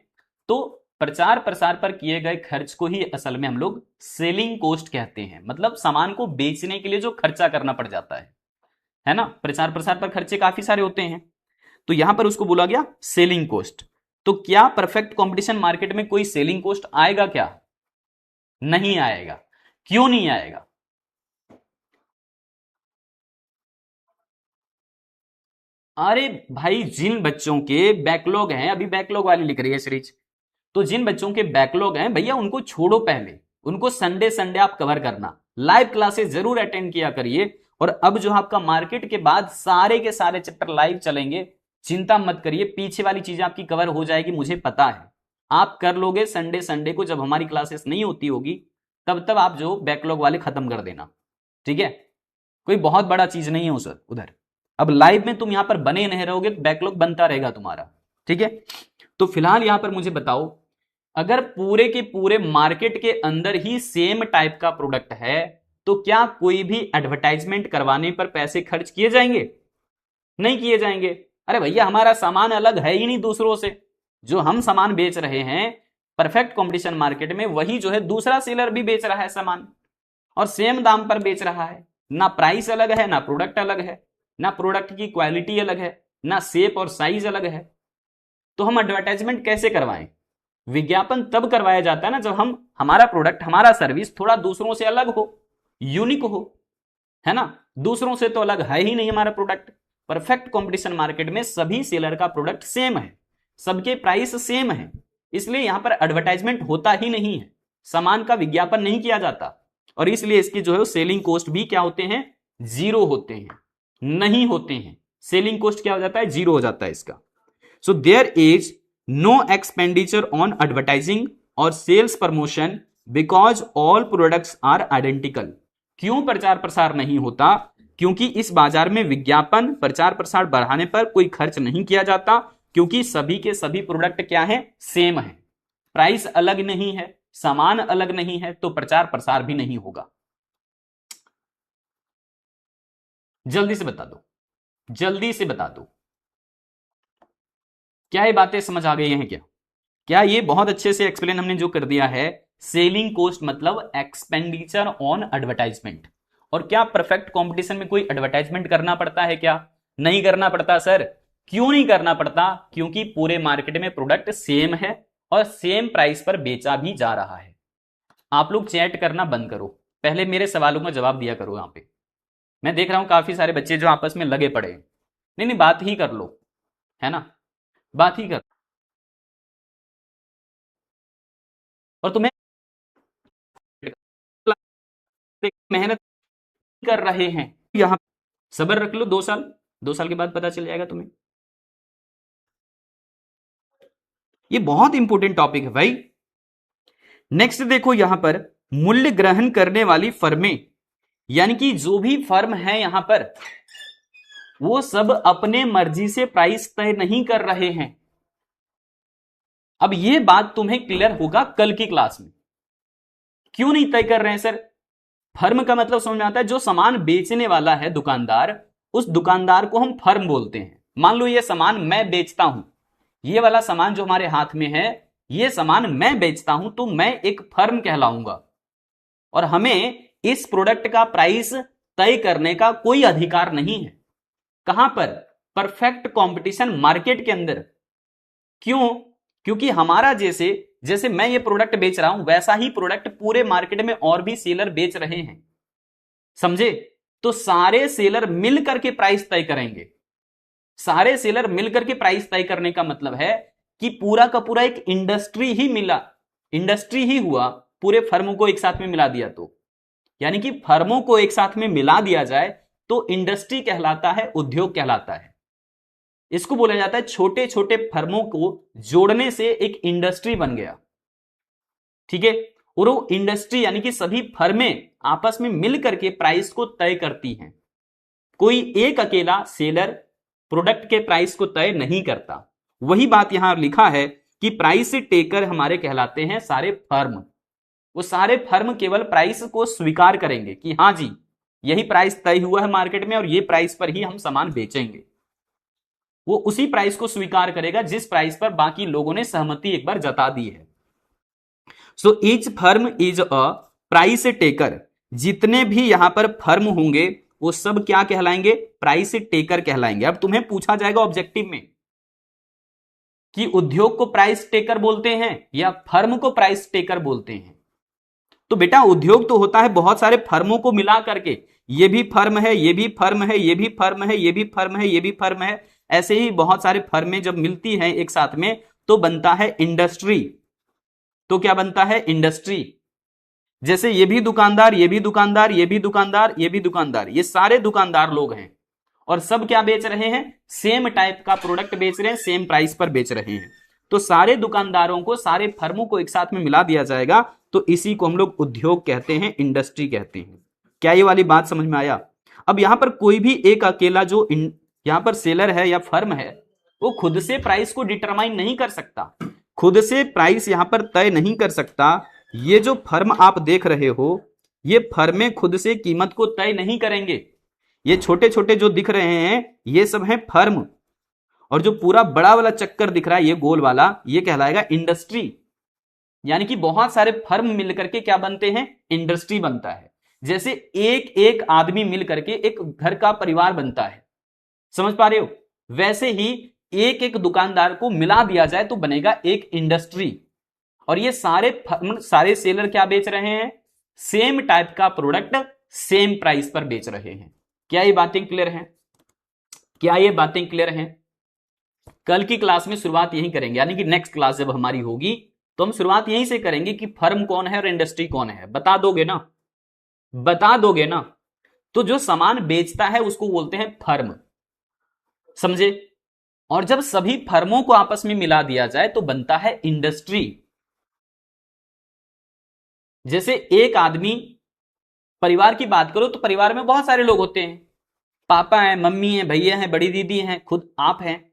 तो प्रचार प्रसार पर किए गए खर्च को ही असल में हम लोग सेलिंग कॉस्ट कहते हैं, मतलब सामान को बेचने के लिए जो खर्चा करना पड़ जाता है। है ना, प्रचार प्रसार पर खर्चे काफी सारे होते हैं, तो यहां पर उसको बोला गया सेलिंग कॉस्ट। तो क्या परफेक्ट कंपटीशन मार्केट में कोई सेलिंग कॉस्ट आएगा क्या? नहीं आएगा। क्यों नहीं आएगा? अरे भाई, जिन बच्चों के बैकलॉग हैं, अभी बैकलॉग वाली लिख रही है सीरीज, तो जिन बच्चों के बैकलॉग हैं भैया उनको छोड़ो, पहले उनको संडे संडे आप कवर करना, लाइव क्लासेस जरूर अटेंड किया करिए। और अब जो आपका मार्केट के बाद सारे के सारे चैप्टर लाइव चलेंगे, चिंता मत करिए, पीछे वाली चीजें आपकी कवर हो जाएगी, मुझे पता है आप कर लोगे। संडे संडे को जब हमारी क्लासेस नहीं होती होगी तब तब आप जो बैकलॉग वाले खत्म कर देना, ठीक है? कोई बहुत बड़ा चीज नहीं है सर उधर। अब लाइव में तुम यहां पर बने नहीं रहोगे तो बैकलॉग बनता रहेगा तुम्हारा, ठीक है? तो फिलहाल यहां पर मुझे बताओ, अगर पूरे के पूरे मार्केट के अंदर ही सेम टाइप का प्रोडक्ट है तो क्या कोई भी एडवर्टाइजमेंट करवाने पर पैसे खर्च किए जाएंगे? नहीं किए जाएंगे। अरे भैया, हमारा सामान अलग है ही नहीं दूसरों से, जो हम सामान बेच रहे हैं परफेक्ट कंपटीशन मार्केट में वही जो है दूसरा सेलर भी बेच रहा है सामान, और सेम दाम पर बेच रहा है। ना प्राइस अलग है, ना प्रोडक्ट अलग है, ना प्रोडक्ट की क्वालिटी अलग है, ना शेप और साइज अलग है। तो हम एडवर्टाइजमेंट कैसे करवाएं? विज्ञापन तब करवाया जाता है ना जब हम हमारा प्रोडक्ट, हमारा सर्विस थोड़ा दूसरों से अलग हो, यूनिक हो, है ना? दूसरों से तो अलग है ही नहीं हमारा प्रोडक्ट। परफेक्ट कंपटीशन मार्केट में सभी सेलर का प्रोडक्ट सेम है, सबके प्राइस सेम है, इसलिए यहां पर एडवर्टाइजमेंट होता ही नहीं है, सामान का विज्ञापन नहीं किया जाता, और इसलिए इसकी जो है सेलिंग कॉस्ट भी क्या होते हैं? जीरो होते हैं, नहीं होते हैं। सेलिंग कॉस्ट क्या हो जाता है? जीरो हो जाता है इसका। So there is no expenditure on advertising और sales promotion because all products are identical. क्यों प्रचार प्रसार नहीं होता? क्योंकि इस बाजार में विज्ञापन प्रचार प्रसार बढ़ाने पर कोई खर्च नहीं किया जाता, क्योंकि सभी के सभी प्रोडक्ट क्या है? सेम है, प्राइस अलग नहीं है, सामान अलग नहीं है, तो प्रचार प्रसार भी नहीं होगा। जल्दी से बता दो, जल्दी से बता दो, क्या ये बातें समझ आ गई हैं क्या? क्या ये बहुत अच्छे से एक्सप्लेन हमने जो कर दिया है? सेलिंग कॉस्ट मतलब एक्सपेंडिचर ऑन एडवर्टाइजमेंट। और क्या परफेक्ट कंपटीशन में कोई एडवर्टाइजमेंट करना पड़ता है क्या? नहीं करना पड़ता सर। क्यों नहीं करना पड़ता? क्योंकि पूरे मार्केट में प्रोडक्ट सेम है और सेम प्राइस पर बेचा भी जा रहा है। आप लोग चैट करना बंद करो, पहले मेरे सवालों का जवाब दिया करो। यहां पे मैं देख रहा हूं काफी सारे बच्चे जो आपस में लगे पड़े हैं। नहीं नहीं, बात ही कर लो, है ना, बात ही कर। और तुम्हें मेहनत कर रहे हैं यहां, सब्र रख लो, 2 साल, 2 साल के बाद पता चल जाएगा तुम्हें। ये बहुत इंपॉर्टेंट टॉपिक है भाई। नेक्स्ट देखो यहां पर, मूल्य ग्रहण करने वाली फर्में, यानी कि जो भी फर्म है यहां पर वो सब अपने मर्जी से प्राइस तय नहीं कर रहे हैं। अब ये बात तुम्हें क्लियर होगा कल की क्लास में। क्यों नहीं तय कर रहे हैं सर? फर्म का मतलब समझ में आता है, जो सामान बेचने वाला है दुकानदार, उस दुकानदार को हम फर्म बोलते हैं। मान लो ये सामान मैं बेचता हूं, ये वाला सामान जो हमारे हाथ में है ये सामान मैं बेचता हूं, तो मैं एक फर्म कहलाऊंगा, और हमें इस प्रोडक्ट का प्राइस तय करने का कोई अधिकार नहीं है। कहां पर? परफेक्ट कंपटीशन मार्केट के अंदर। क्यों? क्योंकि हमारा जैसे जैसे मैं ये प्रोडक्ट बेच रहा हूं वैसा ही प्रोडक्ट पूरे मार्केट में और भी सेलर बेच रहे हैं, समझे? तो सारे सेलर मिल करके प्राइस तय करेंगे। सारे सेलर मिलकर के प्राइस तय करने का मतलब है कि पूरा का पूरा एक इंडस्ट्री ही मिला, इंडस्ट्री ही हुआ। पूरे फर्मों को एक साथ में मिला दिया तो, यानी कि फर्मों को एक साथ में मिला दिया जाए तो इंडस्ट्री कहलाता है, उद्योग कहलाता है। इसको बोला जाता है छोटे छोटे फर्मों को जोड़ने से एक इंडस्ट्री बन गया, ठीक है? और वो इंडस्ट्री यानी कि सभी फर्में आपस में मिलकर के प्राइस को तय करती हैं। कोई एक अकेला सेलर प्रोडक्ट के प्राइस को तय नहीं करता। वही बात यहां लिखा है कि प्राइस टेकर हमारे कहलाते हैं सारे फर्म। वो सारे फर्म केवल प्राइस को स्वीकार करेंगे कि हां जी यही प्राइस तय हुआ है मार्केट में और ये प्राइस पर ही हम सामान बेचेंगे। वो उसी प्राइस को स्वीकार करेगा जिस प्राइस पर बाकी लोगों ने सहमति एक बार जता दी है। So each firm is a price taker. जितने भी यहां पर फर्म होंगे वो सब क्या कहलाएंगे? प्राइस टेकर कहलाएंगे। अब तुम्हें पूछा जाएगा ऑब्जेक्टिव में कि उद्योग को प्राइस टेकर बोलते हैं या फर्म को प्राइस टेकर बोलते हैं। तो बेटा उद्योग तो होता है बहुत सारे फर्मों को मिला करके, ये भी फर्म है, ये भी फर्म है, ये भी फर्म है, ये भी फर्म है, ये भी फर्म है, ऐसे ही बहुत सारे फर्में जब मिलती हैं एक साथ में तो बनता है इंडस्ट्री। तो क्या बनता है? इंडस्ट्री। जैसे ये भी दुकानदार, ये भी दुकानदार, ये भी दुकानदार, ये भी दुकानदार, ये सारे दुकानदार लोग हैं और सब क्या बेच रहे हैं? सेम टाइप का प्रोडक्ट बेच रहे हैं, सेम प्राइस पर बेच रहे हैं। तो सारे दुकानदारों को, सारे फर्मों को एक साथ में मिला दिया जाएगा तो इसी को हम लोग उद्योग कहते हैं, इंडस्ट्री कहते हैं। क्या ये वाली बात समझ में आया? अब यहां पर कोई भी एक अकेला जो यहां पर सेलर है या फर्म है वो खुद से प्राइस को डिटरमाइन नहीं कर सकता, खुद से प्राइस यहां पर तय नहीं कर सकता। ये जो फर्म आप देख रहे हो ये फर्में खुद से कीमत को तय नहीं करेंगे। ये छोटे छोटे जो दिख रहे हैं ये सब हैं फर्म, और जो पूरा बड़ा वाला चक्कर दिख रहा है ये गोल वाला, ये कहलाएगा इंडस्ट्री। यानी कि बहुत सारे फर्म मिलकर के क्या बनते हैं? इंडस्ट्री बनता है। जैसे एक एक आदमी मिलकर के एक घर का परिवार बनता है, समझ पा रहे हो? वैसे ही एक एक दुकानदार को मिला दिया जाए तो बनेगा एक इंडस्ट्री। और ये सारे फर्म, सारे सेलर क्या बेच रहे हैं? सेम टाइप का प्रोडक्ट सेम प्राइस पर बेच रहे हैं। क्या ये बातें क्लियर हैं? क्या ये बातें क्लियर हैं? कल की क्लास में शुरुआत यही करेंगे, यानी कि नेक्स्ट क्लास जब हमारी होगी तो हम शुरुआत यहीं से करेंगे कि फर्म कौन है और इंडस्ट्री कौन है। बता दोगे ना? बता दोगे ना? तो जो सामान बेचता है उसको बोलते हैं फर्म, समझे? और जब सभी फर्मों को आपस में मिला दिया जाए तो बनता है इंडस्ट्री। जैसे एक आदमी, परिवार की बात करो तो परिवार में बहुत सारे लोग होते हैं, पापा हैं, मम्मी हैं, भैया हैं, बड़ी दीदी हैं, खुद आप हैं,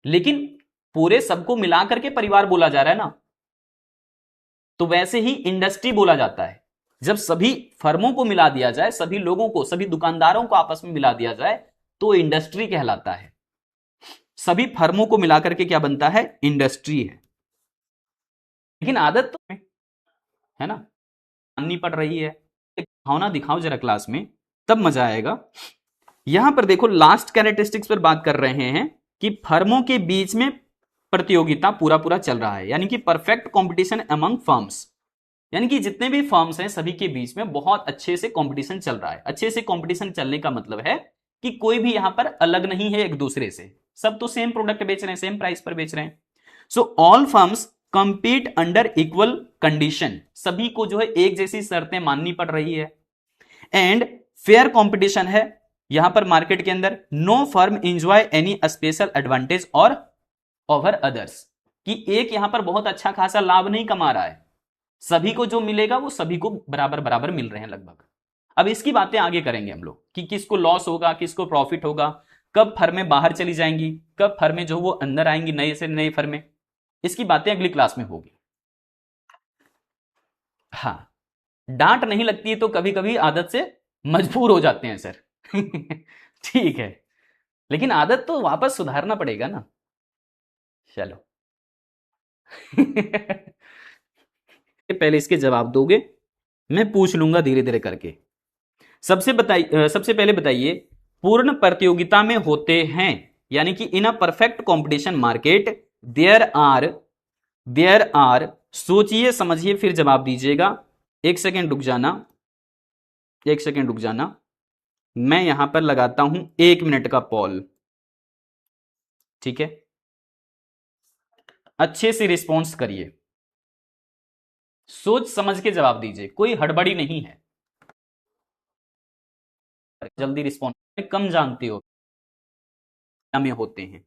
लेकिन पूरे सबको मिलाकर के परिवार बोला जा रहा है ना। तो वैसे ही इंडस्ट्री बोला जाता है जब सभी फर्मों को मिला दिया जाए, सभी लोगों को, सभी दुकानदारों को आपस में मिला दिया जाए तो इंडस्ट्री कहलाता है। सभी फर्मों को मिलाकर के क्या बनता है? इंडस्ट्री है। लेकिन आदत तो है ना, माननी पड़ रही है। भावना दिखाओ जरा क्लास में, तब मजा आएगा। यहां पर देखो लास्ट कैरेक्टरिस्टिक्स पर बात कर रहे हैं कि फर्मों के बीच में प्रतियोगिता पूरा पूरा चल रहा है, यानी कि परफेक्ट कंपटीशन अमंग फर्म्स, यानी कि जितने भी फर्म्स हैं सभी के बीच में बहुत अच्छे से कंपटीशन चल रहा है। अच्छे से कंपटीशन चलने का मतलब है कि कोई भी यहां पर अलग नहीं है एक दूसरे से, सब तो सेम प्रोडक्ट बेच रहे हैं, सेम प्राइस पर बेच रहे हैं। So all firms compete under equal condition, सभी को जो है एक जैसी शर्तें माननी पड़ रही है। एंड फेयर कंपटीशन है यहां पर मार्केट के अंदर। No firm enjoy any special advantage और ओवर अदर्स, कि एक यहां पर बहुत अच्छा खासा लाभ नहीं कमा रहा है, सभी को जो मिलेगा वो सभी को बराबर बराबर मिल रहे हैं लगभग। अब इसकी बातें आगे करेंगे हम लोग कि किसको लॉस होगा, किसको प्रॉफिट होगा, कब फर्में बाहर चली जाएंगी, कब फर्में जो वो अंदर आएंगी, नए से नए फर्में। इसकी बातें अगली क्लास में होगी। हाँ, डांट नहीं लगती है तो कभी कभी आदत से मजबूर हो जाते हैं सर ठीक है, लेकिन आदत तो वापस सुधारना पड़ेगा ना। चलो पहले इसके जवाब दोगे, मैं पूछ लूंगा धीरे धीरे करके। सबसे पहले बताइए, पूर्ण प्रतियोगिता में होते हैं, यानी कि in a perfect competition market there are, सोचिए समझिए फिर जवाब दीजिएगा। एक सेकेंड रुक जाना, एक सेकेंड रुक जाना, मैं यहां पर लगाता हूं 1 मिनट का पॉल, ठीक है? अच्छे से रिस्पॉन्स करिए, सोच समझ के जवाब दीजिए, कोई हड़बड़ी नहीं है। जल्दी रिस्पॉन्स, कम जानते हो में होते हैं।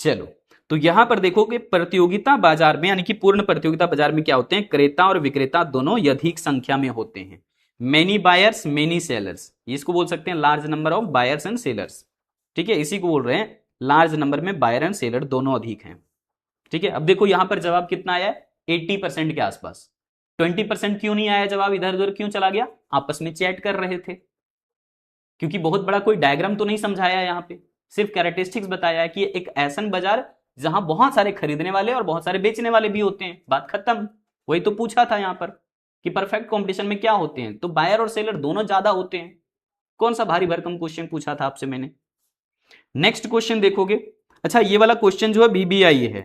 चलो, तो यहां पर देखो कि प्रतियोगिता बाजार में, यानी कि पूर्ण प्रतियोगिता बाजार में क्या होते हैं? क्रेता और विक्रेता दोनों अधिक संख्या में होते हैं। मेनी बायर्स मेनी सेलर्स, इसको बोल सकते हैं large number of buyers and sellers, ठीक है? इसी को बोल रहे हैं लार्ज नंबर में बायर एंड सेलर दोनों अधिक हैं, ठीक है? अब देखो यहां पर जवाब कितना आया है? 80% के आसपास। 20% क्यों नहीं आया जवाब? इधर उधर क्यों चला गया? आपस में चैट कर रहे थे, क्योंकि बहुत बड़ा कोई डायग्राम तो नहीं समझाया, यहां पे सिर्फ कैरेक्टरिस्टिक्स बताया है कि एक ऐसा बाजार जहां बहुत सारे खरीदने वाले और बहुत सारे बेचने वाले भी होते हैं, बात खत्म। वही तो पूछा था यहां पर कि परफेक्ट कंपटीशन में क्या होते हैं, तो बायर और सेलर दोनों ज्यादा होते हैं। कौन सा भारी भरकम क्वेश्चन पूछा था आपसे मैंने। नेक्स्ट क्वेश्चन देखोगे, अच्छा ये वाला क्वेश्चन जो है बीबीआई है।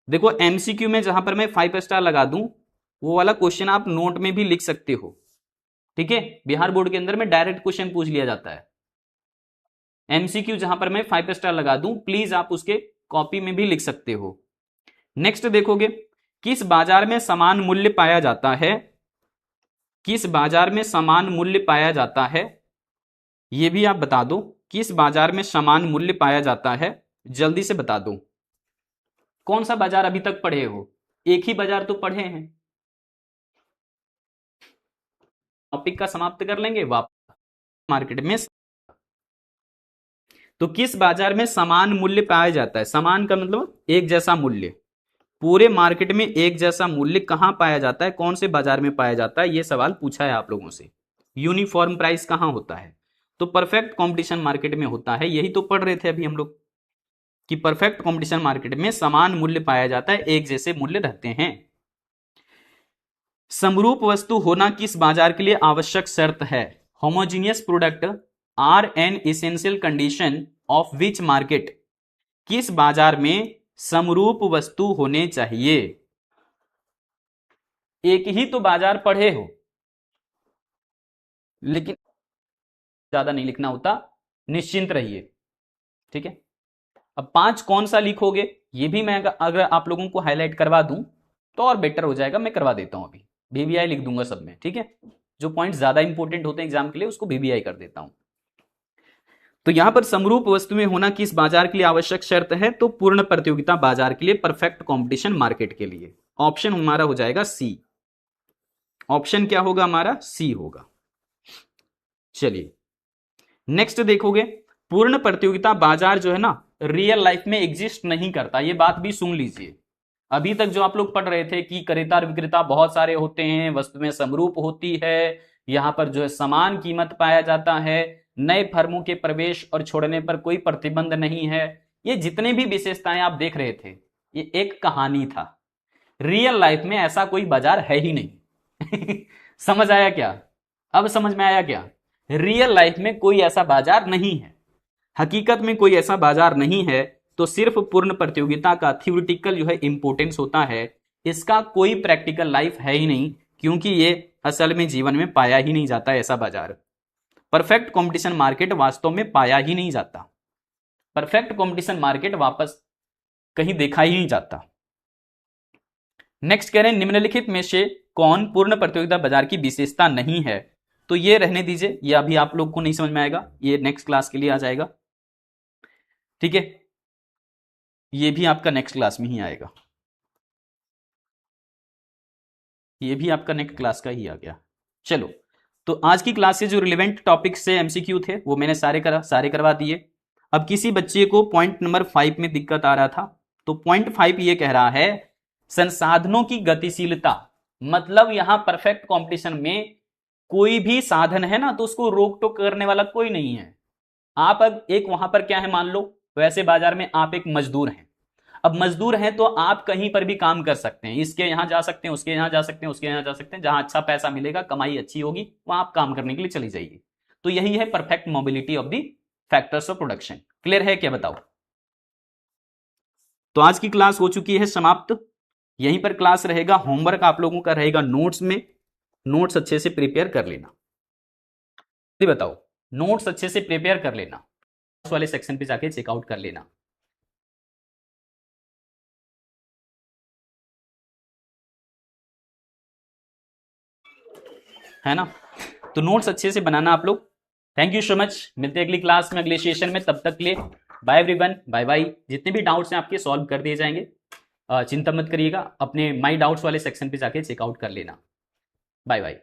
देखो एमसीक्यू में जहां पर मैं 5 स्टार लगा दूं, वो वाला क्वेश्चन आप नोट में भी लिख सकते हो, ठीक है। बिहार बोर्ड के अंदर में डायरेक्ट क्वेश्चन पूछ लिया जाता है। एमसीक्यू जहां पर मैं 5 स्टार लगा दूं, प्लीज आप उसके कॉपी में भी लिख सकते हो। नेक्स्ट देखोगे, किस बाजार में समान मूल्य पाया जाता है, किस बाजार में समान मूल्य पाया जाता है, यह भी आप बता दो। किस बाजार में समान मूल्य पाया जाता है, जल्दी से बता दो। कौन सा बाजार अभी तक पढ़े हो, एक ही बाजार तो पढ़े हैं। टॉपिक का समाप्त कर लेंगे, वापस मार्केट में। तो किस बाजार में समान मूल्य पाया जाता है, समान का मतलब एक जैसा मूल्य, पूरे मार्केट में एक जैसा मूल्य कहां पाया जाता है, कौन से बाजार में पाया जाता है, यह सवाल पूछा है आप लोगों से। यूनिफॉर्म प्राइस कहां होता है, तो परफेक्ट कंपटीशन मार्केट में होता है। यही तो पढ़ रहे थे अभी हम लोग कि परफेक्ट कंपटीशन मार्केट में समान मूल्य पाया जाता है, एक जैसे मूल्य रहते हैं। समरूप वस्तु होना किस बाजार के लिए आवश्यक शर्त है, homogeneous product are an essential condition of which market, किस बाजार में समरूप वस्तु होने चाहिए। एक ही तो बाजार पढ़े हो, लेकिन ज्यादा नहीं लिखना होता, निश्चिंत रहिए, ठीक है। अब 5 कौन सा लिखोगे, ये भी मैं अगर आप लोगों को हाईलाइट करवा दूं तो और बेटर हो जाएगा। मैं करवा देता हूं, अभी बीबीआई लिख दूंगा सब में, ठीक है। जो पॉइंट ज्यादा इंपॉर्टेंट होते हैं एग्जाम के लिए, उसको बीबीआई कर देता हूं। तो यहां पर समरूप वस्तुएं होना किस बाजार के लिए आवश्यक शर्त है, तो पूर्ण प्रतियोगिता बाजार के लिए, परफेक्ट कंपटीशन मार्केट के लिए। ऑप्शन हमारा हो जाएगा सी। ऑप्शन क्या होगा हमारा, सी होगा। चलिए नेक्स्ट देखोगे, पूर्ण प्रतियोगिता बाजार जो है ना, रियल लाइफ में एग्जिस्ट नहीं करता। ये बात भी सुन लीजिए। अभी तक जो आप लोग पढ़ रहे थे कि क्रेता और विक्रेता बहुत सारे होते हैं, वस्तुएं समरूप होती है, यहां पर जो है समान कीमत पाया जाता है, नए फर्मों के प्रवेश और छोड़ने पर कोई प्रतिबंध नहीं है, ये जितने भी विशेषताएं आप देख रहे थे, ये एक कहानी था। रियल लाइफ में ऐसा कोई बाजार है ही नहीं। समझ आया क्या, अब समझ में आया क्या। रियल लाइफ में कोई ऐसा बाजार नहीं है, हकीकत में कोई ऐसा बाजार नहीं है। तो सिर्फ पूर्ण प्रतियोगिता का थ्योरेटिकल जो है इंपॉर्टेंस होता है, इसका कोई प्रैक्टिकल लाइफ है ही नहीं, क्योंकि ये असल में जीवन में पाया ही नहीं जाता ऐसा बाजार। परफेक्ट कंपटीशन मार्केट वास्तव में पाया ही नहीं जाता, परफेक्ट कंपटीशन मार्केट वापस कहीं देखा ही नहीं जाता। नेक्स्ट कह रहे हैं, निम्नलिखित में से कौन पूर्ण प्रतियोगिता बाजार की विशेषता नहीं है, तो ये रहने दीजिए, ये अभी आप लोग को नहीं समझ में आएगा, ये नेक्स्ट क्लास के लिए आ जाएगा, ठीक है। ये भी आपका नेक्स्ट क्लास में ही आएगा, ये भी आपका नेक्स्ट क्लास का ही आ गया। चलो, तो आज की क्लास से जो रिलेवेंट टॉपिक से एमसीक्यू थे वो मैंने सारे करवा दिए। अब किसी बच्चे को पॉइंट नंबर 5 में दिक्कत आ रहा था, तो पॉइंट 5 ये कह रहा है संसाधनों की गतिशीलता, मतलब यहां परफेक्ट कंपटीशन में कोई भी साधन है ना, तो उसको रोक टोक करने वाला कोई नहीं है। आप अब एक वहां पर क्या है, मान लो वैसे बाजार में आप एक मजदूर हैं। अब मजदूर हैं तो आप कहीं पर भी काम कर सकते हैं, इसके यहां जा सकते हैं, उसके यहां जा सकते हैं, उसके यहां जा सकते हैं, जहां अच्छा पैसा मिलेगा, कमाई अच्छी होगी, वहां आप काम करने के लिए चली जाइए। तो यही है perfect mobility of the factors of production. Clear है क्या, बताओ। तो आज की क्लास हो चुकी है समाप्त, यहीं पर क्लास रहेगा। होमवर्क आप लोगों का रहेगा नोट्स में, नोट्स अच्छे से प्रिपेयर कर लेना। बताओ, नोट्स अच्छे से प्रिपेयर कर लेना, वाले सेक्शन पे जाके चेकआउट कर लेना। है ना, तो नोट्स अच्छे से बनाना आप लोग। थैंक यू सो मच, मिलते हैं अगली क्लास में, अगले सेशन में। तब तक के लिए बाय एवरीवन, बाय बाय। जितने भी डाउट्स हैं आपके सॉल्व कर दिए जाएंगे, चिंता मत करिएगा। अपने माई डाउट्स वाले सेक्शन पे जाके चेकआउट कर लेना। Bye bye.